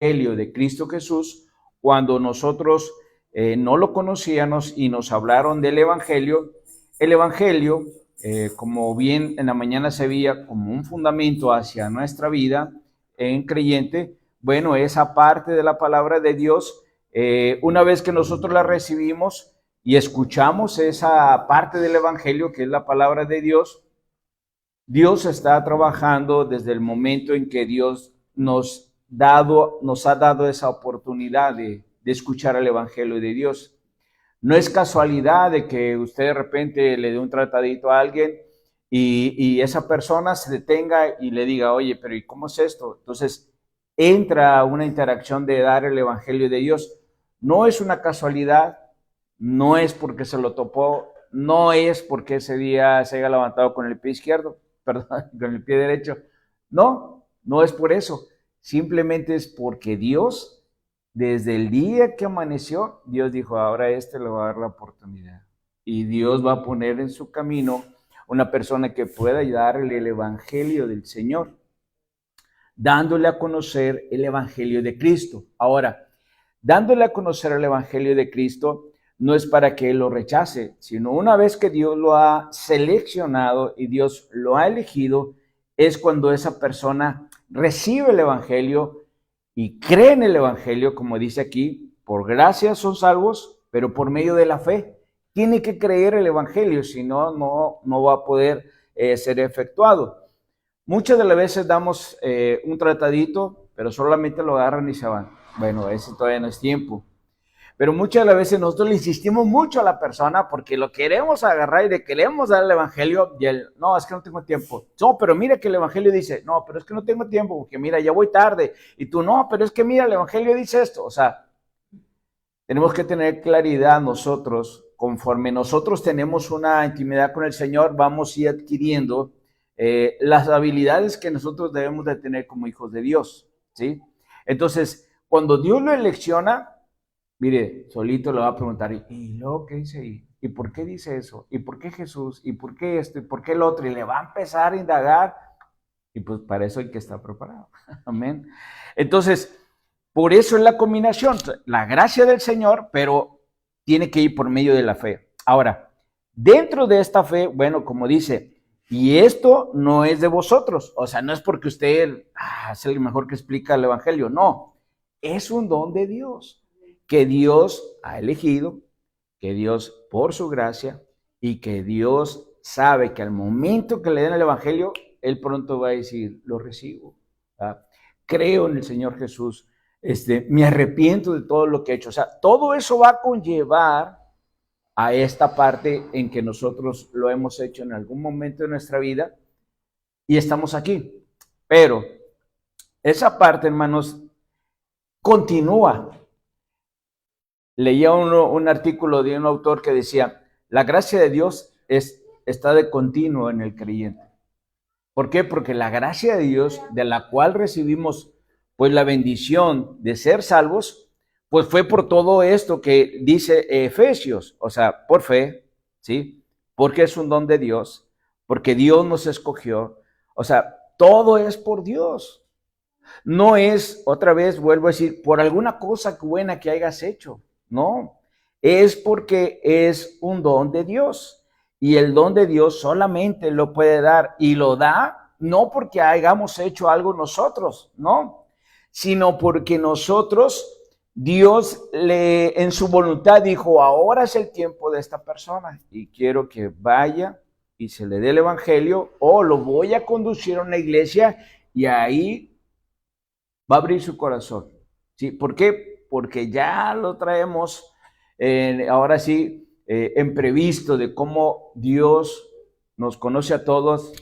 Evangelio de Cristo Jesús cuando nosotros no lo conocíamos y nos hablaron del Evangelio. El Evangelio, como bien en la mañana se veía como un fundamento hacia nuestra vida en creyente, bueno, esa parte de la palabra de Dios, una vez que nosotros la recibimos y escuchamos esa parte del Evangelio, que es la palabra de Dios, Dios está trabajando desde el momento en que Dios nos ha dado esa oportunidad de escuchar el Evangelio de Dios. No es casualidad de que usted de repente le dé un tratadito a alguien y esa persona se detenga y le diga, oye, pero ¿y cómo es esto? Entonces entra una interacción de dar el Evangelio de Dios. No es una casualidad, no es porque se lo topó, no es porque ese día se haya levantado con el pie izquierdo, perdón, con el pie derecho. No, no es por eso. Simplemente es porque Dios, desde el día que amaneció, Dios dijo, ahora le va a dar la oportunidad. Y Dios va a poner en su camino una persona que pueda darle el Evangelio del Señor, dándole a conocer el Evangelio de Cristo. Ahora, dándole a conocer el Evangelio de Cristo no es para que él lo rechace, sino una vez que Dios lo ha seleccionado y Dios lo ha elegido, es cuando esa persona recibe el Evangelio y cree en el Evangelio, como dice aquí, por gracia son salvos, pero por medio de la fe. Tiene que creer el Evangelio, si no, no va a poder ser efectuado. Muchas de las veces damos un tratadito, pero solamente lo agarran y se van. Bueno, ese todavía no es tiempo. Pero muchas de las veces nosotros le insistimos mucho a la persona porque lo queremos agarrar y le queremos dar el Evangelio y él, no, es que no tengo tiempo. No, pero mira que el Evangelio dice, no, pero es que no tengo tiempo porque mira, ya voy tarde. Y tú, no, pero es que mira, el Evangelio dice esto. O sea, tenemos que tener claridad nosotros, conforme nosotros tenemos una intimidad con el Señor, vamos a ir adquiriendo las habilidades que nosotros debemos de tener como hijos de Dios, ¿sí? Entonces, cuando Dios lo elecciona, mire, solito le va a preguntar, ¿y luego qué dice ahí? ¿Y por qué dice eso? ¿Y por qué Jesús? ¿Y por qué esto? ¿Y por qué el otro? Y le va a empezar a indagar. Y pues para eso hay que estar preparado. Amén. Entonces, por eso es la combinación, la gracia del Señor, pero tiene que ir por medio de la fe. Ahora, dentro de esta fe, bueno, como dice, y esto no es de vosotros, o sea, no es porque usted es el mejor que explica el Evangelio, no, es un don de Dios, que Dios ha elegido, que Dios por su gracia y que Dios sabe que al momento que le den el Evangelio, Él pronto va a decir, lo recibo, ¿verdad? Creo en el Señor Jesús, me arrepiento de todo lo que he hecho. O sea, todo eso va a conllevar a esta parte en que nosotros lo hemos hecho en algún momento de nuestra vida y estamos aquí. Pero esa parte, hermanos, continúa. Leía un artículo de un autor que decía, la gracia de Dios está de continuo en el creyente. ¿Por qué? Porque la gracia de Dios, de la cual recibimos pues la bendición de ser salvos, pues fue por todo esto que dice Efesios, o sea, por fe, ¿sí? Porque es un don de Dios, porque Dios nos escogió, o sea, todo es por Dios. No es, otra vez vuelvo a decir, por alguna cosa buena que hayas hecho, no, es porque es un don de Dios y el don de Dios solamente lo puede dar y lo da no porque hayamos hecho algo nosotros, no, sino porque nosotros, Dios en su voluntad dijo, ahora es el tiempo de esta persona y quiero que vaya y se le dé el evangelio o lo voy a conducir a una iglesia y ahí va a abrir su corazón. ¿Sí? ¿Por qué? Porque ya lo traemos ahora sí en previsto de cómo Dios nos conoce a todos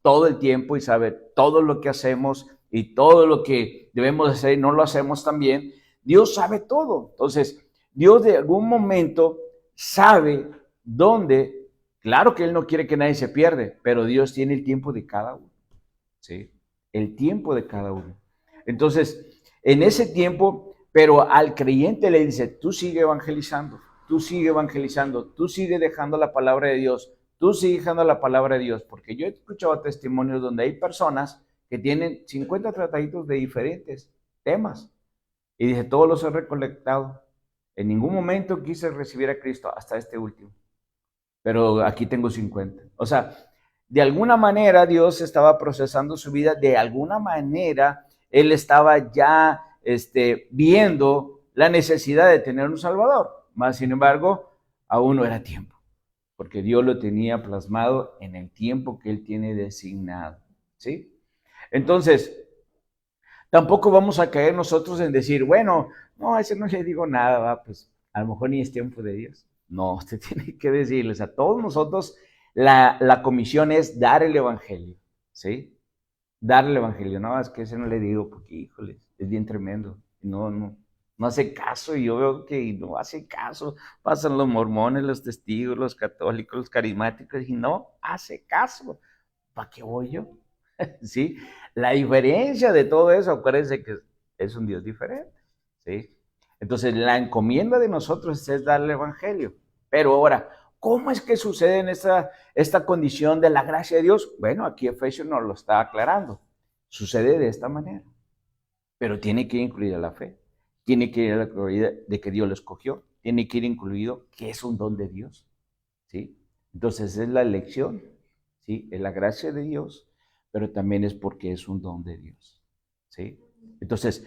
todo el tiempo y sabe todo lo que hacemos y todo lo que debemos hacer y no lo hacemos también. Dios sabe todo. Entonces, Dios de algún momento sabe dónde, claro que Él no quiere que nadie se pierda, pero Dios tiene el tiempo de cada uno. ¿Sí? El tiempo de cada uno. Entonces, en ese tiempo, pero al creyente le dice, tú sigue evangelizando, tú sigue evangelizando, tú sigue dejando la palabra de Dios, tú sigue dejando la palabra de Dios, porque yo he escuchado testimonios donde hay personas que tienen 50 trataditos de diferentes temas, Y dice, todos los he recolectado. En ningún momento quise recibir a Cristo hasta este último. Pero aquí tengo 50. O sea, de alguna manera Dios estaba procesando su vida, de alguna manera Él estaba ya viendo la necesidad de tener un Salvador. Más sin embargo, aún no era tiempo, porque Dios lo tenía plasmado en el tiempo que Él tiene designado. ¿Sí? Entonces, tampoco vamos a caer nosotros en decir, bueno, no, a ese no le digo nada, va, pues a lo mejor ni es tiempo de Dios. No, usted tiene que decirles a todos nosotros, la comisión es dar el evangelio, ¿sí? Dar el evangelio, no, es que ese no le digo porque, híjole, es bien tremendo, no hace caso, y yo veo que no hace caso, pasan los mormones, los testigos, los católicos, los carismáticos, y no hace caso, ¿para qué voy yo? ¿Sí? La diferencia de todo eso, acuérdense que es un Dios diferente, ¿sí? Entonces, la encomienda de nosotros es dar el evangelio. Pero ahora, ¿cómo es que sucede en esta condición de la gracia de Dios? Bueno, aquí Efesios nos lo está aclarando. Sucede de esta manera. Pero tiene que ir incluida la fe. Tiene que ir la claridad de que Dios lo escogió. Tiene que ir incluido que es un don de Dios, ¿sí? Entonces, es la elección, ¿sí? Es la gracia de Dios, pero también es porque es un don de Dios, ¿sí? Entonces,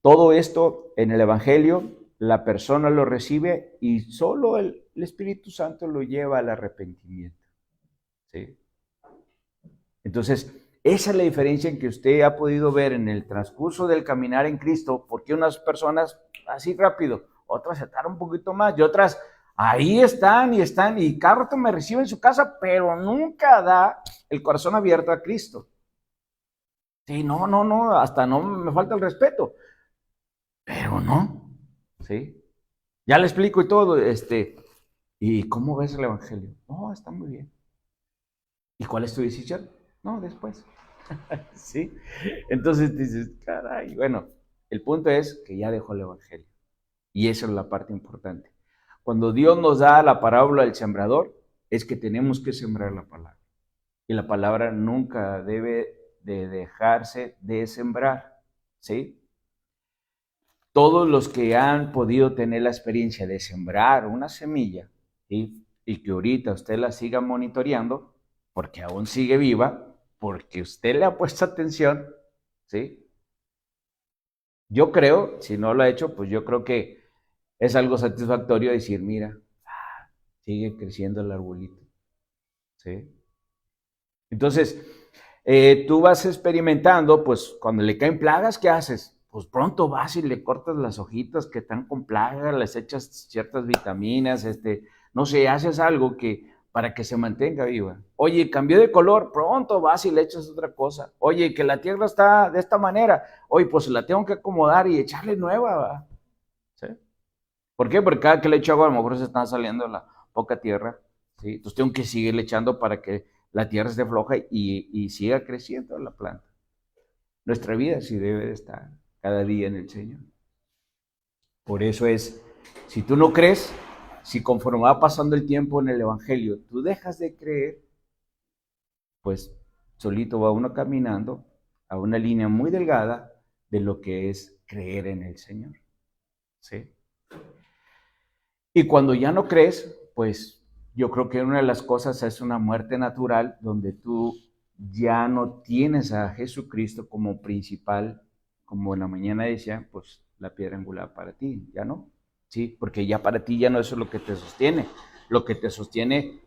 todo esto en el Evangelio, la persona lo recibe y solo el Espíritu Santo lo lleva al arrepentimiento, ¿sí? Entonces, esa es la diferencia en que usted ha podido ver en el transcurso del caminar en Cristo, porque unas personas así rápido, otras se tardan un poquito más y otras ahí están, y cada rato me recibe en su casa, pero nunca da el corazón abierto a Cristo. Sí, no, hasta no me falta el respeto, pero no, ¿sí? Ya le explico y todo, ¿y cómo ves el Evangelio? No, está muy bien. ¿Y cuál es tu decisión? No, después. ¿Sí? Entonces dices, caray, bueno, el punto es que ya dejó el Evangelio. Y esa es la parte importante. Cuando Dios nos da la parábola del sembrador, es que tenemos que sembrar la palabra. Y la palabra nunca debe de dejarse de sembrar, ¿sí? Todos los que han podido tener la experiencia de sembrar una semilla, ¿sí? Y que ahorita usted la siga monitoreando, porque aún sigue viva, porque usted le ha puesto atención, ¿sí? Yo creo, si no lo ha hecho, pues yo creo que es algo satisfactorio decir, mira, sigue creciendo el arbolito, ¿sí? Entonces, tú vas experimentando, pues cuando le caen plagas, ¿qué haces? Pues pronto vas y le cortas las hojitas que están con plagas, les echas ciertas vitaminas, no sé, haces algo que para que se mantenga viva. Oye, cambió de color, pronto vas y le echas otra cosa. Oye, que la tierra está de esta manera, oye, pues la tengo que acomodar y echarle nueva, ¿va? ¿Sí? ¿Por qué? Porque cada que le echo agua a lo mejor se está saliendo la poca tierra, ¿sí? Entonces tengo que seguirle echando para que la tierra esté floja y siga creciendo la planta. Nuestra vida sí debe de estar cada día en el Señor. Por eso es, si tú no crees, si conforme va pasando el tiempo en el Evangelio, tú dejas de creer, pues solito va uno caminando a una línea muy delgada de lo que es creer en el Señor, ¿sí? Y cuando ya no crees, pues yo creo que una de las cosas es una muerte natural donde tú ya no tienes a Jesucristo como principal, como en la mañana decía, pues la piedra angular para ti, ya no, sí, porque ya para ti ya no eso es lo que te sostiene. Lo que te sostiene,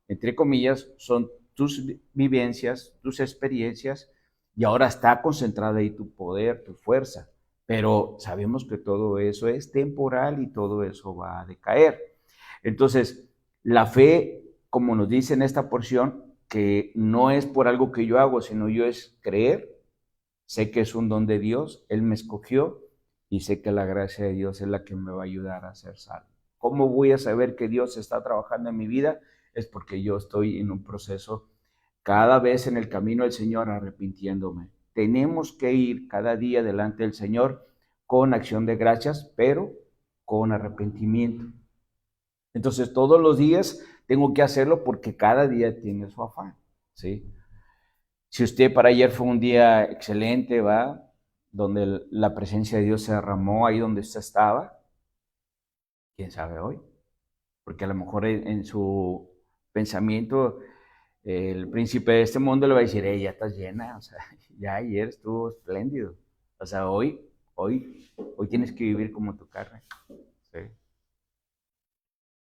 entre comillas, son tus vivencias, tus experiencias, y ahora está concentrada ahí tu poder, tu fuerza. Pero sabemos que todo eso es temporal y todo eso va a decaer. Entonces, la fe, como nos dice en esta porción, que no es por algo que yo hago, sino yo es creer, sé que es un don de Dios, Él me escogió y sé que la gracia de Dios es la que me va a ayudar a ser salvo. ¿Cómo voy a saber que Dios está trabajando en mi vida? Es porque yo estoy en un proceso cada vez en el camino del Señor arrepintiéndome. Tenemos que ir cada día delante del Señor con acción de gracias, pero con arrepentimiento. Entonces todos los días tengo que hacerlo porque cada día tiene su afán, ¿sí? Si usted para ayer fue un día excelente, ¿va? donde la presencia de Dios se derramó ahí donde usted estaba? ¿Quién sabe hoy? Porque a lo mejor en su pensamiento el príncipe de este mundo le va a decir, ya estás llena, o sea, ya ayer estuvo espléndido. O sea, hoy tienes que vivir como tu carne. ¿Sí?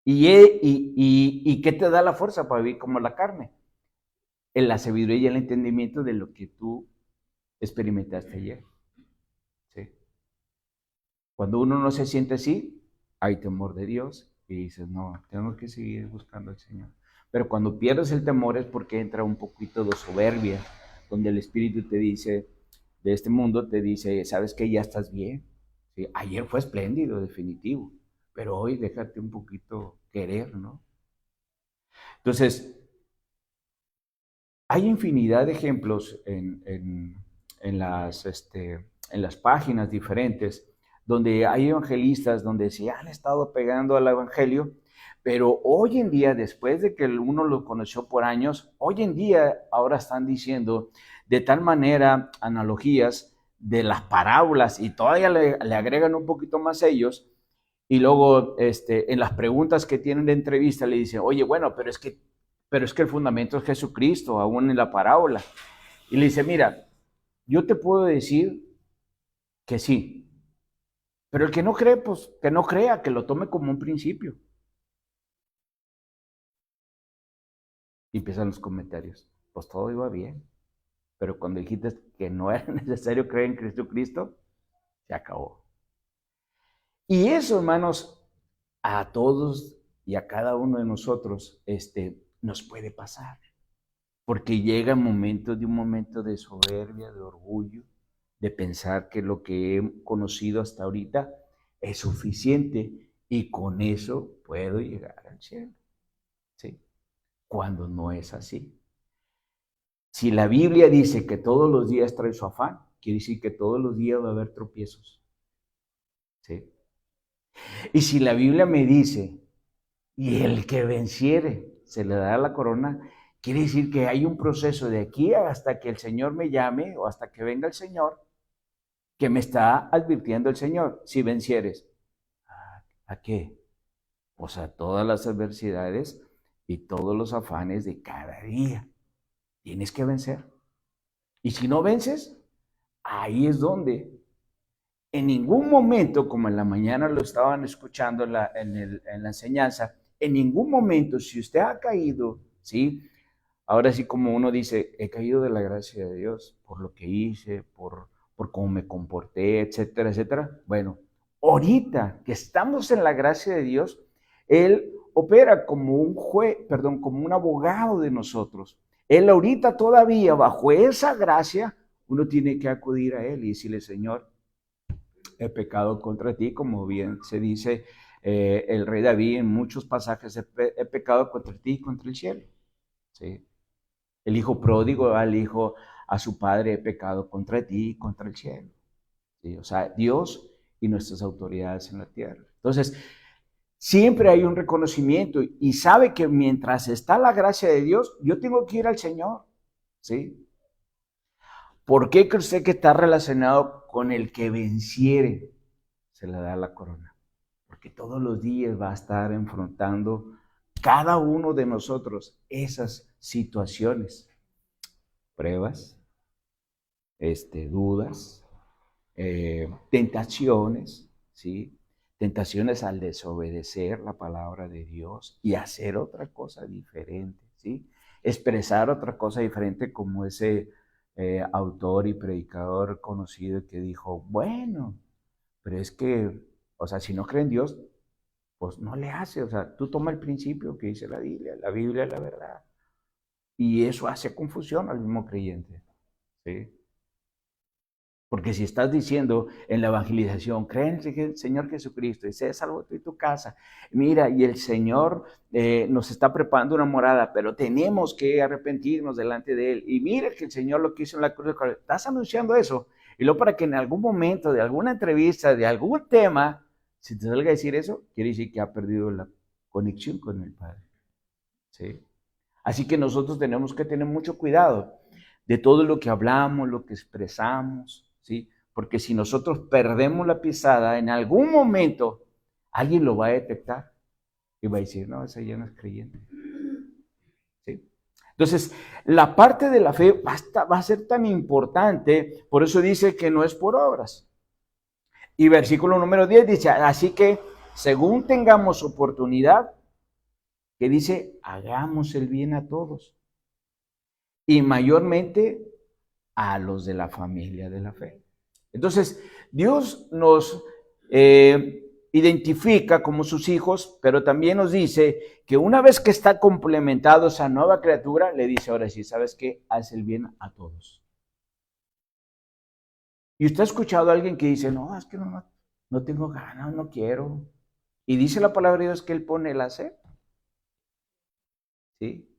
¿Y qué te da la fuerza para vivir como la carne? En la sabiduría y el entendimiento de lo que tú experimentaste ayer. ¿Sí? Cuando uno no se siente así, hay temor de Dios y dices, no, tengo que seguir buscando al Señor. Pero cuando pierdes el temor es porque entra un poquito de soberbia, donde el Espíritu te dice, de este mundo te dice, sabes que ya estás bien. ¿Sí? Ayer fue espléndido, definitivo, pero hoy déjate un poquito querer, ¿no? Entonces, hay infinidad de ejemplos en las páginas diferentes donde hay evangelistas donde se han estado pegando al evangelio, pero hoy en día, después de que uno lo conoció por años, hoy en día ahora están diciendo de tal manera analogías de las parábolas y todavía le agregan un poquito más ellos. Y luego en las preguntas que tienen de entrevista le dicen, oye, bueno, pero es que el fundamento es Jesucristo, aún en la parábola. Y le dice, mira, yo te puedo decir que sí, pero el que no cree, pues que no crea, que lo tome como un principio. Y empiezan los comentarios, pues todo iba bien, pero cuando dijiste que no era necesario creer en Jesucristo, se acabó. Y eso, hermanos, a todos y a cada uno de nosotros nos puede pasar. Porque llega un momento de soberbia, de orgullo, de pensar que lo que he conocido hasta ahorita es suficiente y con eso puedo llegar al cielo. ¿Sí? Cuando no es así. Si la Biblia dice que todos los días trae su afán, quiere decir que todos los días va a haber tropiezos. ¿Sí? Y si la Biblia me dice, y el que venciere se le dará la corona, quiere decir que hay un proceso de aquí hasta que el Señor me llame o hasta que venga el Señor, que me está advirtiendo el Señor, si vencieres. ¿A qué? Pues a todas las adversidades y todos los afanes de cada día. Tienes que vencer. Y si no vences, ahí es donde en ningún momento, como en la mañana lo estaban escuchando en la enseñanza, en ningún momento, si usted ha caído, ¿sí? Ahora sí, como uno dice, he caído de la gracia de Dios por lo que hice, por cómo me comporté, etcétera, etcétera. Bueno, ahorita que estamos en la gracia de Dios, Él opera como un juez, perdón, como un abogado de nosotros. Él ahorita todavía, bajo esa gracia, uno tiene que acudir a Él y decirle, Señor, he pecado contra ti, como bien se dice el rey David en muchos pasajes, he pecado contra ti y contra el cielo. ¿Sí? El hijo pródigo al hijo, a su padre, he pecado contra ti y contra el cielo. ¿Sí? O sea, Dios y nuestras autoridades en la tierra. Entonces, siempre hay un reconocimiento y sabe que mientras está la gracia de Dios, yo tengo que ir al Señor. ¿Sí? ¿Por qué cree usted que está relacionado con el que venciere? Se le da la corona. Porque todos los días va a estar enfrentando cada uno de nosotros esas situaciones, pruebas, dudas, tentaciones, ¿sí? Tentaciones al desobedecer la palabra de Dios y hacer otra cosa diferente, ¿sí? Expresar otra cosa diferente como ese autor y predicador conocido que dijo, bueno, pero es que, o sea, si no cree en Dios, pues no le hace, o sea, tú toma el principio que dice la Biblia es la verdad. Y eso hace confusión al mismo creyente, ¿sí? Porque si estás diciendo en la evangelización, cree en el Señor Jesucristo y sé salvo tú y tu casa, mira, y el Señor nos está preparando una morada, pero tenemos que arrepentirnos delante de Él. Y mira que el Señor lo que hizo en la cruz, estás anunciando eso. Y luego para que en algún momento, de alguna entrevista, de algún tema, si te salga a decir eso, quiere decir que ha perdido la conexión con el Padre. ¿Sí? Así que nosotros tenemos que tener mucho cuidado de todo lo que hablamos, lo que expresamos, ¿sí? Porque si nosotros perdemos la pisada, en algún momento alguien lo va a detectar y va a decir, no, ese ya no es creyente. ¿Sí? Entonces, la parte de la fe va a ser tan importante, por eso dice que no es por obras. Y versículo número 10 dice, así que según tengamos oportunidad, que dice, hagamos el bien a todos. Y mayormente a los de la familia de la fe. Entonces, Dios nos identifica como sus hijos, pero también nos dice que una vez que está complementado esa nueva criatura, le dice, ahora sí, ¿sabes qué? Haz el bien a todos. Y usted ha escuchado a alguien que dice, no, es que no tengo ganas, no quiero. Y dice la palabra de Dios que Él pone el hacer. ¿Sí?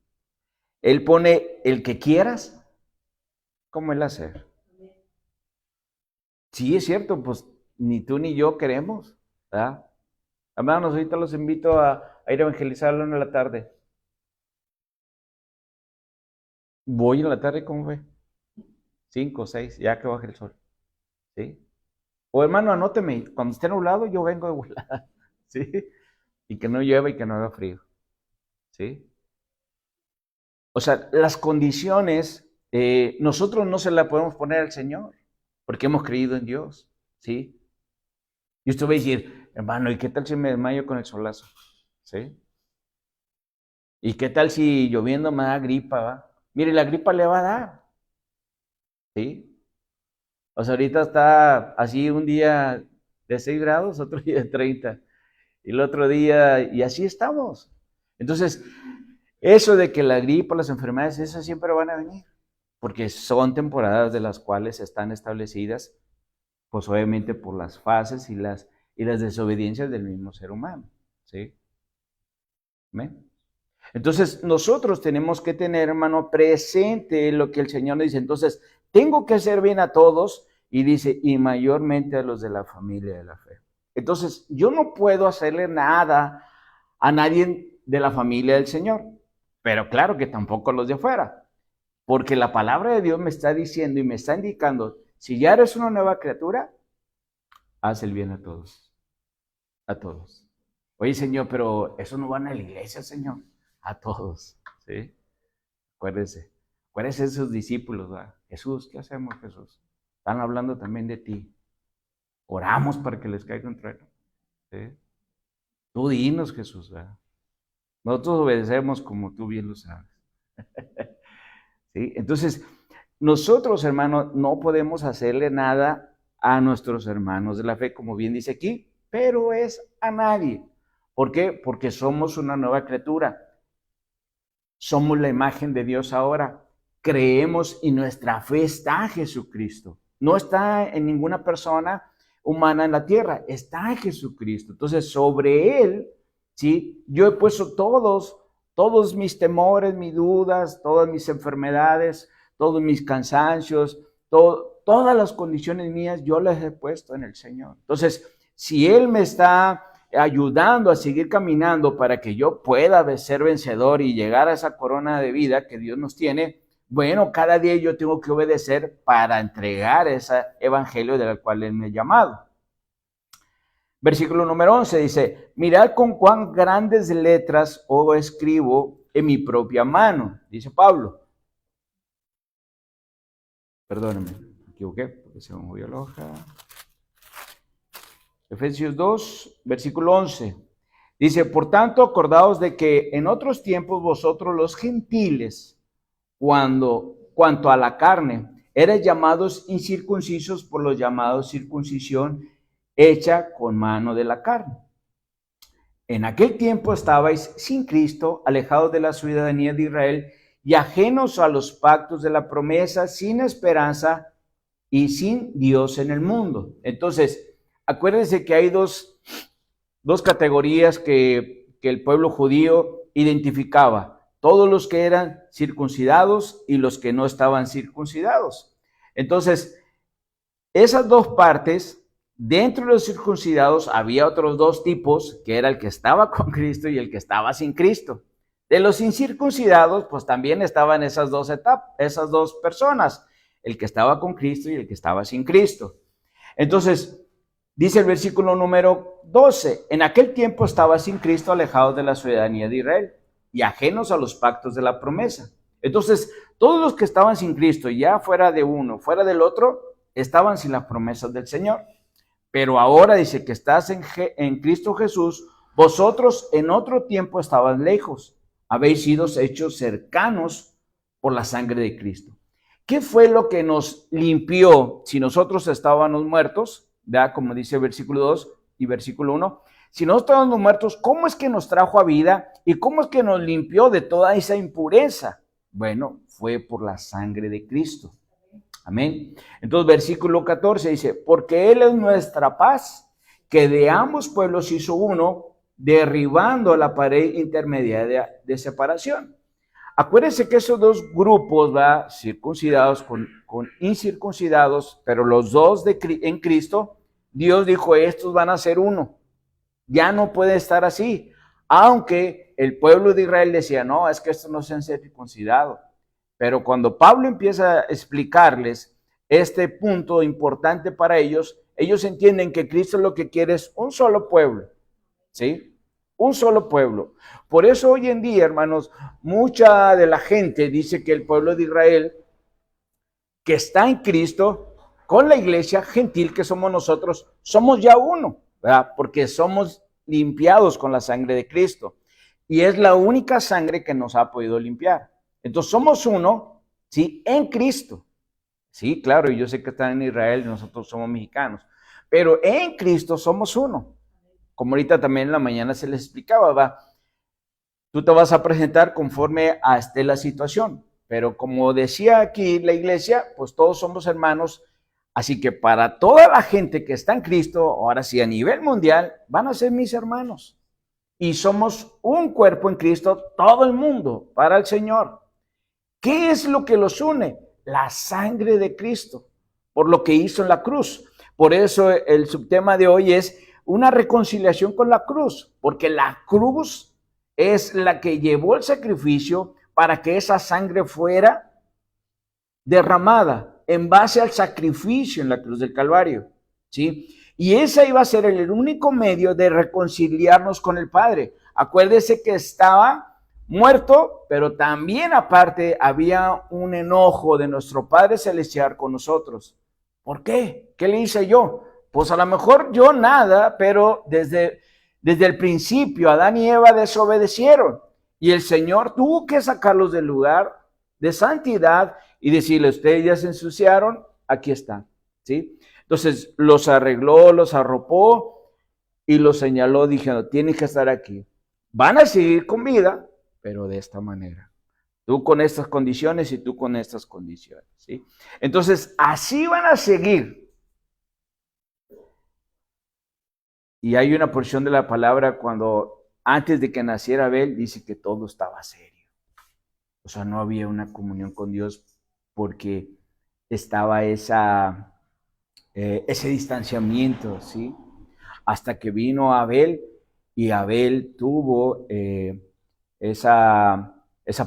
Él pone el que quieras como el hacer. Sí, es cierto, pues ni tú ni yo queremos, ¿verdad? Hermanos, ahorita los invito a ir a evangelizar a la 1 de la tarde. Voy en la tarde, ¿cómo ve? 5, 6, ya que baje el sol. ¿Sí? O hermano, anóteme, cuando esté nublado yo vengo de volada. ¿Sí? Y que no llueva y que no haga frío. ¿Sí? O sea, las condiciones, nosotros no se las podemos poner al Señor, porque hemos creído en Dios. ¿Sí? Y usted va a decir, hermano, ¿y qué tal si me desmayo con el solazo? ¿Sí? ¿Y qué tal si lloviendo me da gripa, va? Mire, la gripa le va a dar. ¿Sí? O sea, ahorita está así un día de 6 grados, otro día de 30. Y el otro día, y así estamos. Entonces, eso de que la gripa, las enfermedades, esas siempre van a venir. Porque son temporadas de las cuales están establecidas, pues obviamente por las fases y las desobediencias del mismo ser humano. ¿Sí? ¿Amén? Entonces, nosotros tenemos que tener, hermano, presente lo que el Señor nos dice. Entonces, tengo que hacer bien a todos, y dice, y mayormente a los de la familia de la fe. Entonces, yo no puedo hacerle nada a nadie de la familia del Señor, pero claro que tampoco a los de afuera, porque la palabra de Dios me está diciendo y me está indicando, si ya eres una nueva criatura, haz el bien a todos, a todos. Oye, Señor, pero eso no van a la iglesia, Señor. A todos, ¿sí? Acuérdense de esos discípulos, ¿verdad? Jesús, ¿qué hacemos, Jesús? Están hablando también de ti. Oramos para que les caiga un trueno, ¿sí? Tú dinos, Jesús, ¿verdad? Nosotros obedecemos como tú bien lo sabes. ¿Sí? Entonces, nosotros, hermanos, no podemos hacerle nada a nuestros hermanos de la fe, como bien dice aquí, pero es a nadie. ¿Por qué? Porque somos una nueva criatura. Somos la imagen de Dios ahora. Creemos y nuestra fe está en Jesucristo. No está en ninguna persona humana en la tierra, está en Jesucristo. Entonces, sobre Él, ¿sí? Yo he puesto todos mis temores, mis dudas, todas mis enfermedades, todos mis cansancios, todas las condiciones mías, yo las he puesto en el Señor. Entonces, si Él me está ayudando a seguir caminando para que yo pueda ser vencedor y llegar a esa corona de vida que Dios nos tiene, bueno, cada día yo tengo que obedecer para entregar ese evangelio del cual Él me ha llamado. Versículo número 11 dice, mirad con cuán grandes letras os escribo en mi propia mano, dice Pablo. Perdónenme, me equivoqué porque se me movió la hoja. Efesios 2, versículo 11. Dice, por tanto, acordaos de que en otros tiempos vosotros los gentiles, cuanto a la carne, erais llamados incircuncisos por los llamados circuncisión hecha con mano de la carne. En aquel tiempo estabais sin Cristo, alejados de la ciudadanía de Israel y ajenos a los pactos de la promesa, sin esperanza y sin Dios en el mundo. Entonces, acuérdense que hay dos categorías que el pueblo judío identificaba. Todos los que eran circuncidados y los que no estaban circuncidados. Entonces, esas dos partes, dentro de los circuncidados había otros dos tipos, que era el que estaba con Cristo y el que estaba sin Cristo. De los incircuncidados, pues también estaban esas dos etapas, esas dos personas, el que estaba con Cristo y el que estaba sin Cristo. Entonces, dice el versículo número 12, en aquel tiempo estaba sin Cristo, alejados de la ciudadanía de Israel y ajenos a los pactos de la promesa. Entonces, todos los que estaban sin Cristo, ya fuera de uno, fuera del otro, estaban sin las promesas del Señor. Pero ahora dice que estás en Cristo Jesús, vosotros en otro tiempo estabas lejos, habéis sido hechos cercanos por la sangre de Cristo. ¿Qué fue lo que nos limpió si nosotros estábamos muertos? ¿Verdad? Como dice el versículo 2 y versículo 1. Si nosotros estábamos muertos, ¿cómo es que nos trajo a vida? ¿Y cómo es que nos limpió de toda esa impureza? Bueno, fue por la sangre de Cristo. Amén. Entonces, versículo 14 dice, porque Él es nuestra paz, que de ambos pueblos hizo uno, derribando la pared intermedia de separación. Acuérdense que esos dos grupos, ¿va? Circuncidados con incircuncidados, pero los dos en Cristo, Dios dijo, estos van a ser uno. Ya no puede estar así. Aunque el pueblo de Israel decía, no, es que estos no se han circuncidado. Pero cuando Pablo empieza a explicarles este punto importante para ellos, ellos entienden que Cristo lo que quiere es un solo pueblo, ¿sí? Un solo pueblo. Por eso hoy en día, hermanos, mucha de la gente dice que el pueblo de Israel, que está en Cristo, con la iglesia gentil que somos nosotros, somos ya uno, ¿verdad? Porque somos limpiados con la sangre de Cristo. Y es la única sangre que nos ha podido limpiar. Entonces somos uno, ¿sí? En Cristo. Sí, claro, y yo sé que están en Israel y nosotros somos mexicanos. Pero en Cristo somos uno. Como ahorita también en la mañana se les explicaba, ¿va? Tú te vas a presentar conforme a la situación. Pero como decía aquí la iglesia, pues todos somos hermanos. Así que para toda la gente que está en Cristo, ahora sí a nivel mundial, van a ser mis hermanos. Y somos un cuerpo en Cristo, todo el mundo, para el Señor. ¿Qué es lo que los une? La sangre de Cristo, por lo que hizo en la cruz. Por eso el subtema de hoy es una reconciliación con la cruz, porque la cruz es la que llevó el sacrificio para que esa sangre fuera derramada en base al sacrificio en la cruz del Calvario, ¿sí? Y ese iba a ser el único medio de reconciliarnos con el Padre. Acuérdese que estaba muerto, pero también aparte había un enojo de nuestro Padre Celestial con nosotros. ¿Por qué? ¿Qué le hice yo? Pues a lo mejor yo nada, pero desde el principio Adán y Eva desobedecieron y el Señor tuvo que sacarlos del lugar de santidad y decirle, ustedes ya se ensuciaron, aquí están, ¿sí? Entonces los arregló, los arropó y los señaló diciendo, tienen que estar aquí. Van a seguir con vida, pero de esta manera. Tú con estas condiciones y tú con estas condiciones, ¿sí? Entonces, así van a seguir. Y hay una porción de la palabra cuando antes de que naciera Abel, dice que todo estaba serio. O sea, no había una comunión con Dios porque estaba ese distanciamiento, ¿sí? Hasta que vino Abel y Abel tuvo esa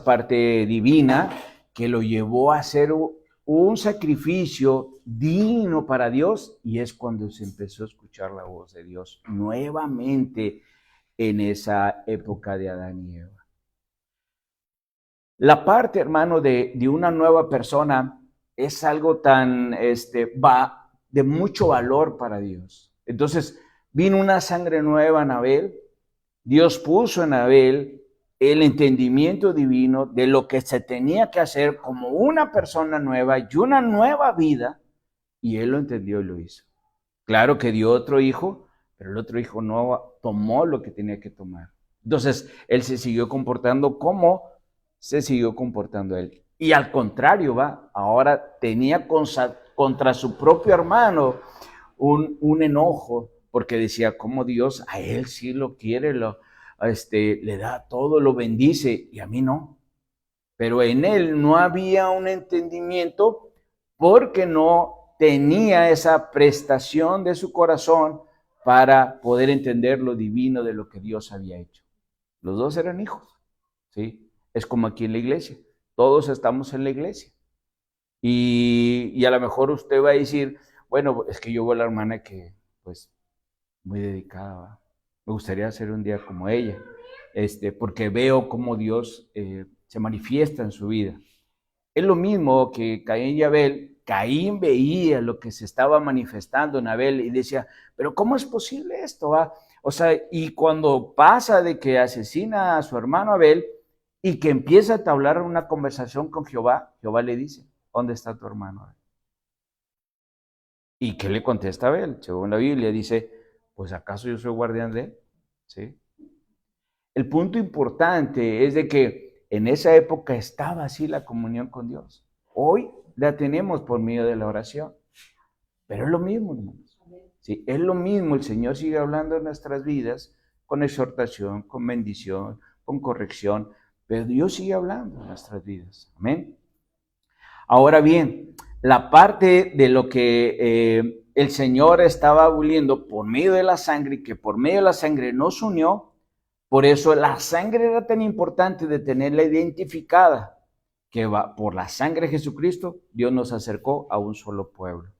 parte divina que lo llevó a hacer un sacrificio digno para Dios y es cuando se empezó a escuchar la voz de Dios nuevamente en esa época de Adán y Eva. La parte, hermano, de una nueva persona es algo tan, va de mucho valor para Dios. Entonces, vino una sangre nueva en Abel. Dios puso en Abel el entendimiento divino de lo que se tenía que hacer como una persona nueva y una nueva vida, y él lo entendió y lo hizo. Claro que dio otro hijo, pero el otro hijo no tomó lo que tenía que tomar. Entonces, él se siguió comportando como se siguió comportando él. Y al contrario, ahora tenía contra su propio hermano un enojo, porque decía, ¿cómo Dios a él sí lo quiere, le da todo, lo bendice, y a mí no? Pero en él no había un entendimiento porque no tenía esa prestación de su corazón para poder entender lo divino de lo que Dios había hecho. Los dos eran hijos, ¿sí? Es como aquí en la iglesia. Todos estamos en la iglesia. Y a lo mejor usted va a decir, bueno, es que yo veo a la hermana que, pues, muy dedicada, ¿va? Me gustaría hacer un día como ella, porque veo cómo Dios se manifiesta en su vida. Es lo mismo que Caín y Abel. Caín veía lo que se estaba manifestando en Abel y decía, pero ¿cómo es posible esto? ¿Va? O sea, y cuando pasa de que asesina a su hermano Abel y que empieza a entablar una conversación con Jehová, Jehová le dice, ¿dónde está tu hermano Abel? ¿Y qué le contesta Abel? Según la Biblia dice, pues ¿acaso yo soy guardián de él? ¿Sí? El punto importante es de que en esa época estaba así la comunión con Dios. Hoy la tenemos por medio de la oración. Pero es lo mismo, hermanos. Sí, es lo mismo. El Señor sigue hablando en nuestras vidas con exhortación, con bendición, con corrección. Pero Dios sigue hablando en nuestras vidas. Amén. Ahora bien, la parte de lo que el Señor estaba aboliendo por medio de la sangre, y que por medio de la sangre nos unió, por eso la sangre era tan importante de tenerla identificada, que va, por la sangre de Jesucristo, Dios nos acercó a un solo pueblo.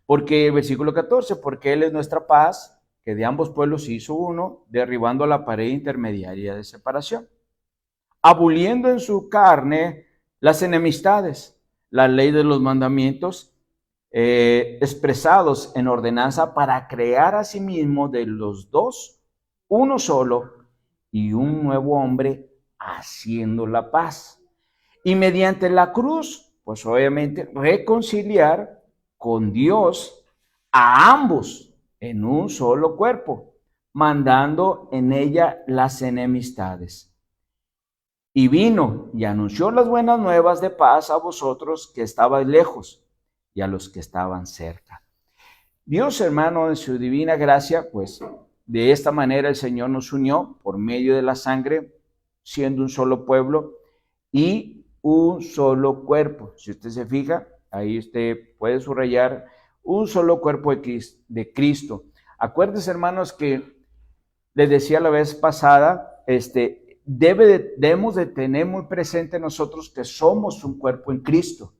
Porque el versículo 14, porque Él es nuestra paz, que de ambos pueblos hizo uno, derribando la pared intermediaria de separación, aboliendo en su carne las enemistades, la ley de los mandamientos expresados en ordenanza para crear a sí mismo de los dos uno solo y un nuevo hombre haciendo la paz. Y mediante la cruz, pues obviamente reconciliar con Dios a ambos en un solo cuerpo, mandando en ella las enemistades. Y vino y anunció las buenas nuevas de paz a vosotros que estabais lejos y a los que estaban cerca. Dios, hermano, en su divina gracia, pues de esta manera el Señor nos unió por medio de la sangre, siendo un solo pueblo y un solo cuerpo. Si usted se fija, ahí usted puede subrayar un solo cuerpo de Cristo. Acuérdense, hermanos, que les decía la vez pasada, debemos de tener muy presente nosotros que somos un cuerpo en Cristo.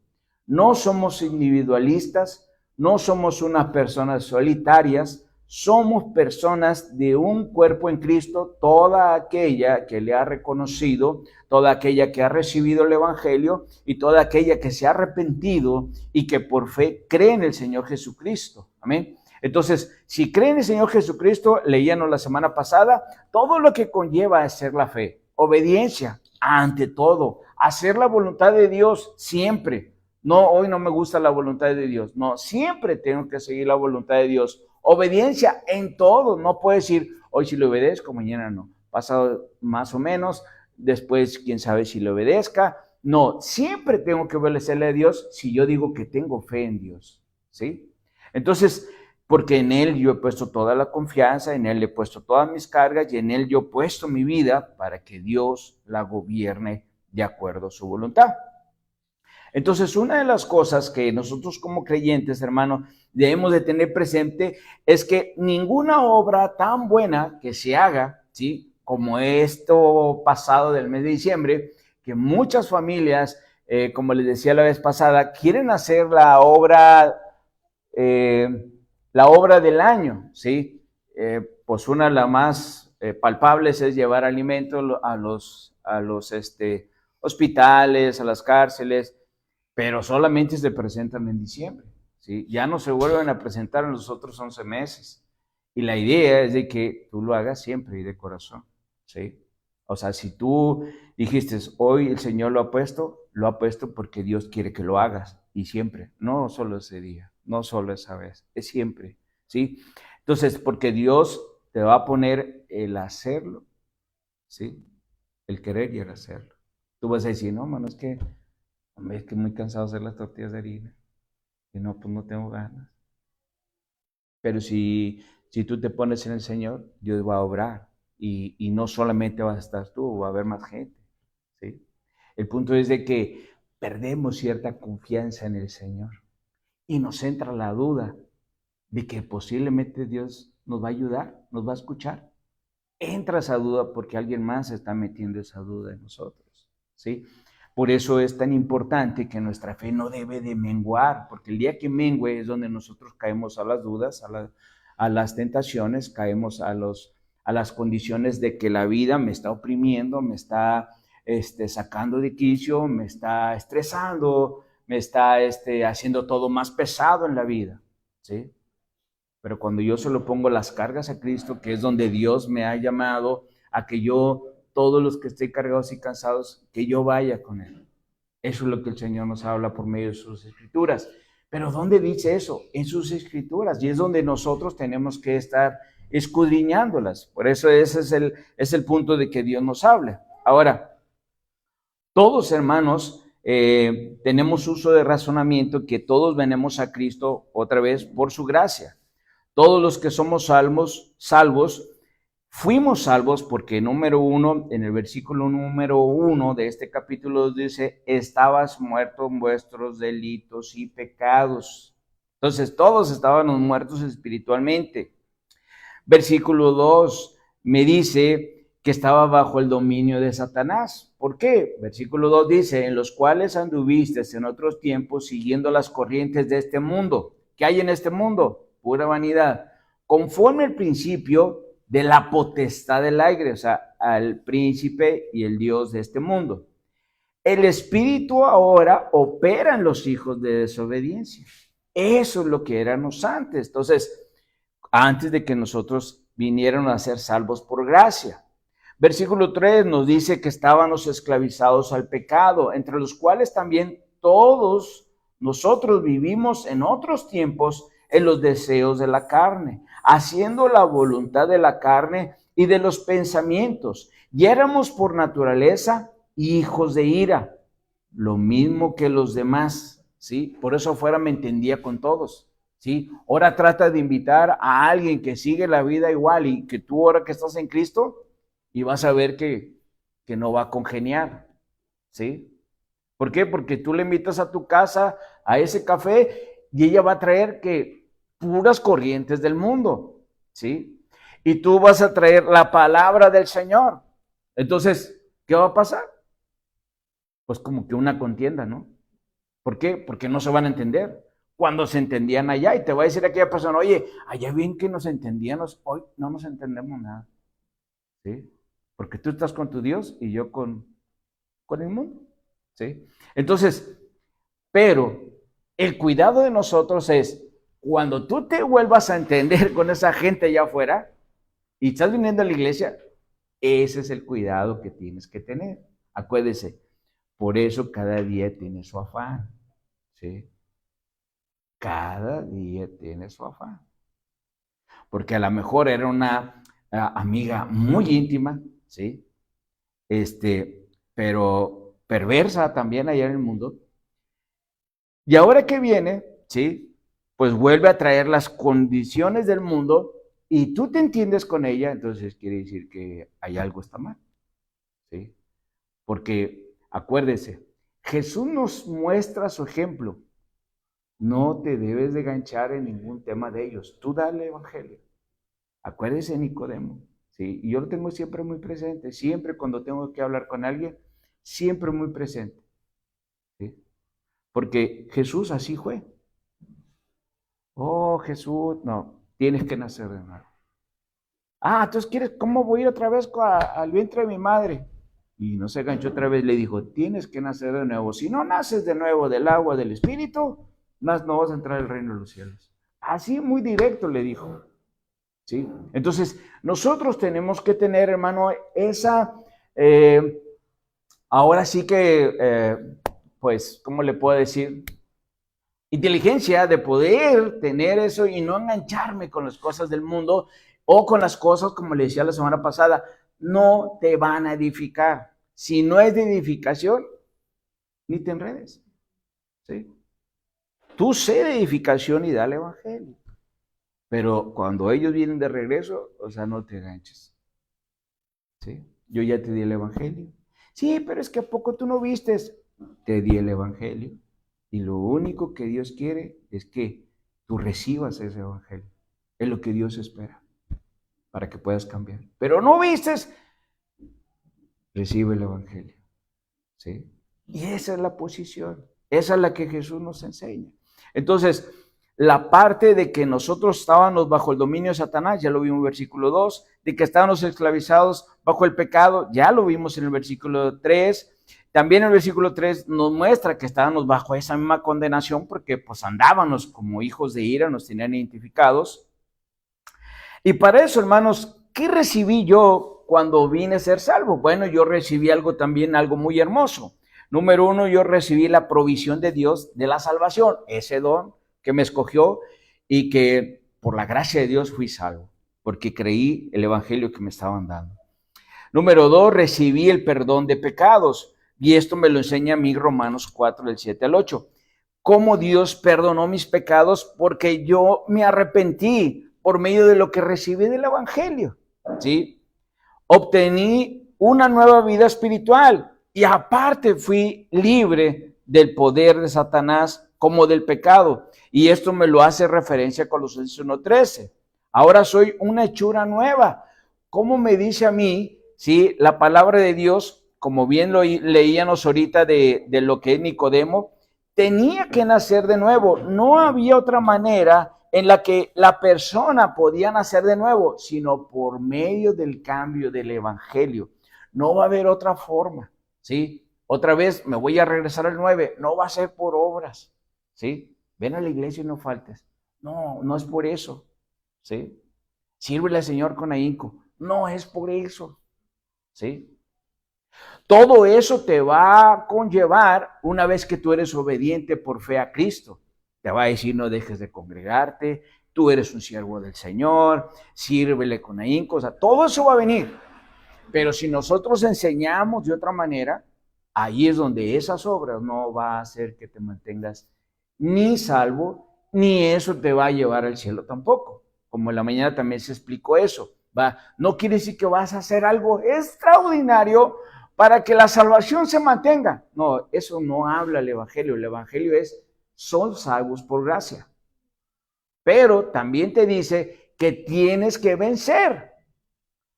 No somos individualistas, no somos unas personas solitarias, somos personas de un cuerpo en Cristo, toda aquella que le ha reconocido, toda aquella que ha recibido el Evangelio y toda aquella que se ha arrepentido y que por fe cree en el Señor Jesucristo. Amén. Entonces, si creen en el Señor Jesucristo, leíamos la semana pasada, todo lo que conlleva es ser la fe, obediencia ante todo, hacer la voluntad de Dios siempre. No, hoy no me gusta la voluntad de Dios. No, siempre tengo que seguir la voluntad de Dios. Obediencia en todo. No puedo decir, hoy sí le obedezco, mañana no. Pasado más o menos, después quién sabe si le obedezca. No, siempre tengo que obedecerle a Dios si yo digo que tengo fe en Dios. ¿Sí? Entonces, porque en Él yo he puesto toda la confianza, en Él he puesto todas mis cargas y en Él yo he puesto mi vida para que Dios la gobierne de acuerdo a su voluntad. Entonces, una de las cosas que nosotros como creyentes, hermano, debemos de tener presente es que ninguna obra tan buena que se haga, ¿sí? Como esto pasado del mes de diciembre, que muchas familias, como les decía la vez pasada, quieren hacer la obra del año, ¿sí? Pues una de las más palpables es llevar alimento a los hospitales, a las cárceles, pero solamente se presentan en diciembre, ¿sí? Ya no se vuelven a presentar en los otros 11 meses. Y la idea es de que tú lo hagas siempre y de corazón, ¿sí? O sea, si tú dijiste, hoy el Señor lo ha puesto porque Dios quiere que lo hagas, y siempre, no solo ese día, no solo esa vez, es siempre, ¿sí? Entonces, porque Dios te va a poner el hacerlo, ¿sí? El querer y el hacerlo. Tú vas a decir, no, mano, es que muy cansado de hacer las tortillas de harina. Y no, pues no tengo ganas. Pero si tú te pones en el Señor, Dios va a obrar. Y no solamente vas a estar tú, va a haber más gente. ¿Sí? El punto es de que perdemos cierta confianza en el Señor. Y nos entra la duda de que posiblemente Dios nos va a ayudar, nos va a escuchar. Entra esa duda porque alguien más está metiendo esa duda en nosotros. ¿Sí? Por eso es tan importante que nuestra fe no debe de menguar, porque el día que mengue es donde nosotros caemos a las dudas, a las tentaciones, caemos a las condiciones de que la vida me está oprimiendo, me está sacando de quicio, me está estresando, me está haciendo todo más pesado en la vida, ¿sí? Pero cuando yo se lo pongo las cargas a Cristo, que es donde Dios me ha llamado a que yo, todos los que estén cargados y cansados, que yo vaya con Él. Eso es lo que el Señor nos habla por medio de sus escrituras. Pero ¿dónde dice eso? En sus escrituras. Y es donde nosotros tenemos que estar escudriñándolas. Por eso ese es el punto de que Dios nos habla. Ahora, todos, hermanos, tenemos uso de razonamiento que todos venimos a Cristo otra vez por su gracia. Todos los que somos salvos, fuimos salvos porque número 1, en el versículo número 1 de este capítulo dice, estabas muerto en vuestros delitos y pecados. Entonces todos estábamos muertos espiritualmente. Versículo 2 me dice que estaba bajo el dominio de Satanás. ¿Por qué? Versículo 2 dice, en los cuales anduviste en otros tiempos siguiendo las corrientes de este mundo. ¿Qué hay en este mundo? Pura vanidad. Conforme al principio de la potestad del aire, o sea, al príncipe y el Dios de este mundo. El espíritu ahora opera en los hijos de desobediencia. Eso es lo que éramos antes. Entonces, antes de que nosotros vinieran a ser salvos por gracia. Versículo 3 nos dice que estábamos esclavizados al pecado, entre los cuales también todos nosotros vivimos en otros tiempos en los deseos de la carne, haciendo la voluntad de la carne y de los pensamientos. Y éramos por naturaleza hijos de ira, lo mismo que los demás, ¿sí? Por eso afuera me entendía con todos, ¿sí? Ahora trata de invitar a alguien que sigue la vida igual y que tú ahora que estás en Cristo y vas a ver que no va a congeniar, ¿sí? ¿Por qué? Porque tú le invitas a tu casa a ese café y ella va a traer que puras corrientes del mundo, ¿sí? Y tú vas a traer la palabra del Señor. Entonces, ¿qué va a pasar? Pues como que una contienda, ¿no? ¿Por qué? Porque no se van a entender. Cuando se entendían allá, y te va a decir aquella persona, oye, allá bien que nos entendíamos, hoy no nos entendemos nada, ¿sí? Porque tú estás con tu Dios y yo con el mundo, ¿sí? Entonces, pero el cuidado de nosotros es, cuando tú te vuelvas a entender con esa gente allá afuera y estás viniendo a la iglesia, ese es el cuidado que tienes que tener. Acuérdese, por eso cada día tiene su afán, ¿sí? Cada día tiene su afán. Porque a lo mejor era una amiga muy íntima, ¿sí? Pero perversa también allá en el mundo. Y ahora que viene, ¿sí? Pues vuelve a traer las condiciones del mundo y tú te entiendes con ella, entonces quiere decir que hay algo está mal, ¿sí? Porque acuérdese, Jesús nos muestra su ejemplo. No te debes de ganchar en ningún tema de ellos. Tú dale evangelio. Acuérdese, Nicodemo, ¿sí? Y yo lo tengo siempre muy presente, siempre cuando tengo que hablar con alguien, siempre muy presente, ¿sí? Porque Jesús así fue. Oh, Jesús, no, tienes que nacer de nuevo. Ah, entonces quieres, ¿cómo voy a ir otra vez al vientre de mi madre? Y no se ganchó otra vez, le dijo, tienes que nacer de nuevo. Si no naces de nuevo del agua del Espíritu, no vas a entrar al reino de los cielos. Así muy directo le dijo, ¿sí? Entonces, nosotros tenemos que tener, hermano, esa, ahora sí que, pues, ¿cómo le puedo decir? Inteligencia de poder tener eso y no engancharme con las cosas del mundo o con las cosas, como le decía la semana pasada, no te van a edificar. Si no es de edificación, ni te enredes, ¿sí? Tú sé de edificación y dale evangelio. Pero cuando ellos vienen de regreso, o sea, no te enganches, ¿sí? Yo ya te di el evangelio. Sí, pero es que ¿a poco tú no vistes? Te di el evangelio. Y lo único que Dios quiere es que tú recibas ese evangelio. Es lo que Dios espera para que puedas cambiar. Pero no vistes, recibe el evangelio, ¿sí? Y esa es la posición, esa es la que Jesús nos enseña. Entonces, la parte de que nosotros estábamos bajo el dominio de Satanás, ya lo vimos en el versículo 2, de que estábamos esclavizados bajo el pecado, ya lo vimos en el versículo 3. También el versículo 3 nos muestra que estábamos bajo esa misma condenación porque pues andábamos como hijos de ira, nos tenían identificados. Y para eso, hermanos, ¿qué recibí yo cuando vine a ser salvo? Bueno, yo recibí algo también, algo muy hermoso. Número 1, yo recibí la provisión de Dios de la salvación, ese don que me escogió y que por la gracia de Dios fui salvo, porque creí el evangelio que me estaban dando. Número 2, recibí el perdón de pecados, y esto me lo enseña a mí Romanos 4, del 7 al 8. ¿Cómo Dios perdonó mis pecados? Porque yo me arrepentí por medio de lo que recibí del evangelio, ¿sí? Obtení una nueva vida espiritual y aparte fui libre del poder de Satanás como del pecado. Y esto me lo hace referencia a Colosenses 1:13. Ahora soy una hechura nueva. ¿Cómo me dice a mí, sí, la palabra de Dios, como bien lo leíamos ahorita de lo que es Nicodemo, tenía que nacer de nuevo? No había otra manera en la que la persona podía nacer de nuevo, sino por medio del cambio del evangelio. No va a haber otra forma, ¿sí? Otra vez me voy a regresar al 9, no va a ser por obras, ¿sí? Ven a la iglesia y no faltes. No, no es por eso, ¿sí? Sírvele al Señor con ahínco. No es por eso, ¿sí? Todo eso te va a conllevar una vez que tú eres obediente por fe a Cristo. Te va a decir, no dejes de congregarte, tú eres un siervo del Señor, sírvele con ahínco, o sea, todo eso va a venir. Pero si nosotros enseñamos de otra manera, ahí es donde esas obras no va a hacer que te mantengas ni salvo, ni eso te va a llevar al cielo tampoco. Como en la mañana también se explicó eso. ¿Va? No quiere decir que vas a hacer algo extraordinario para que la salvación se mantenga. No, eso no habla el Evangelio. El Evangelio es, son salvos por gracia. Pero también te dice que tienes que vencer.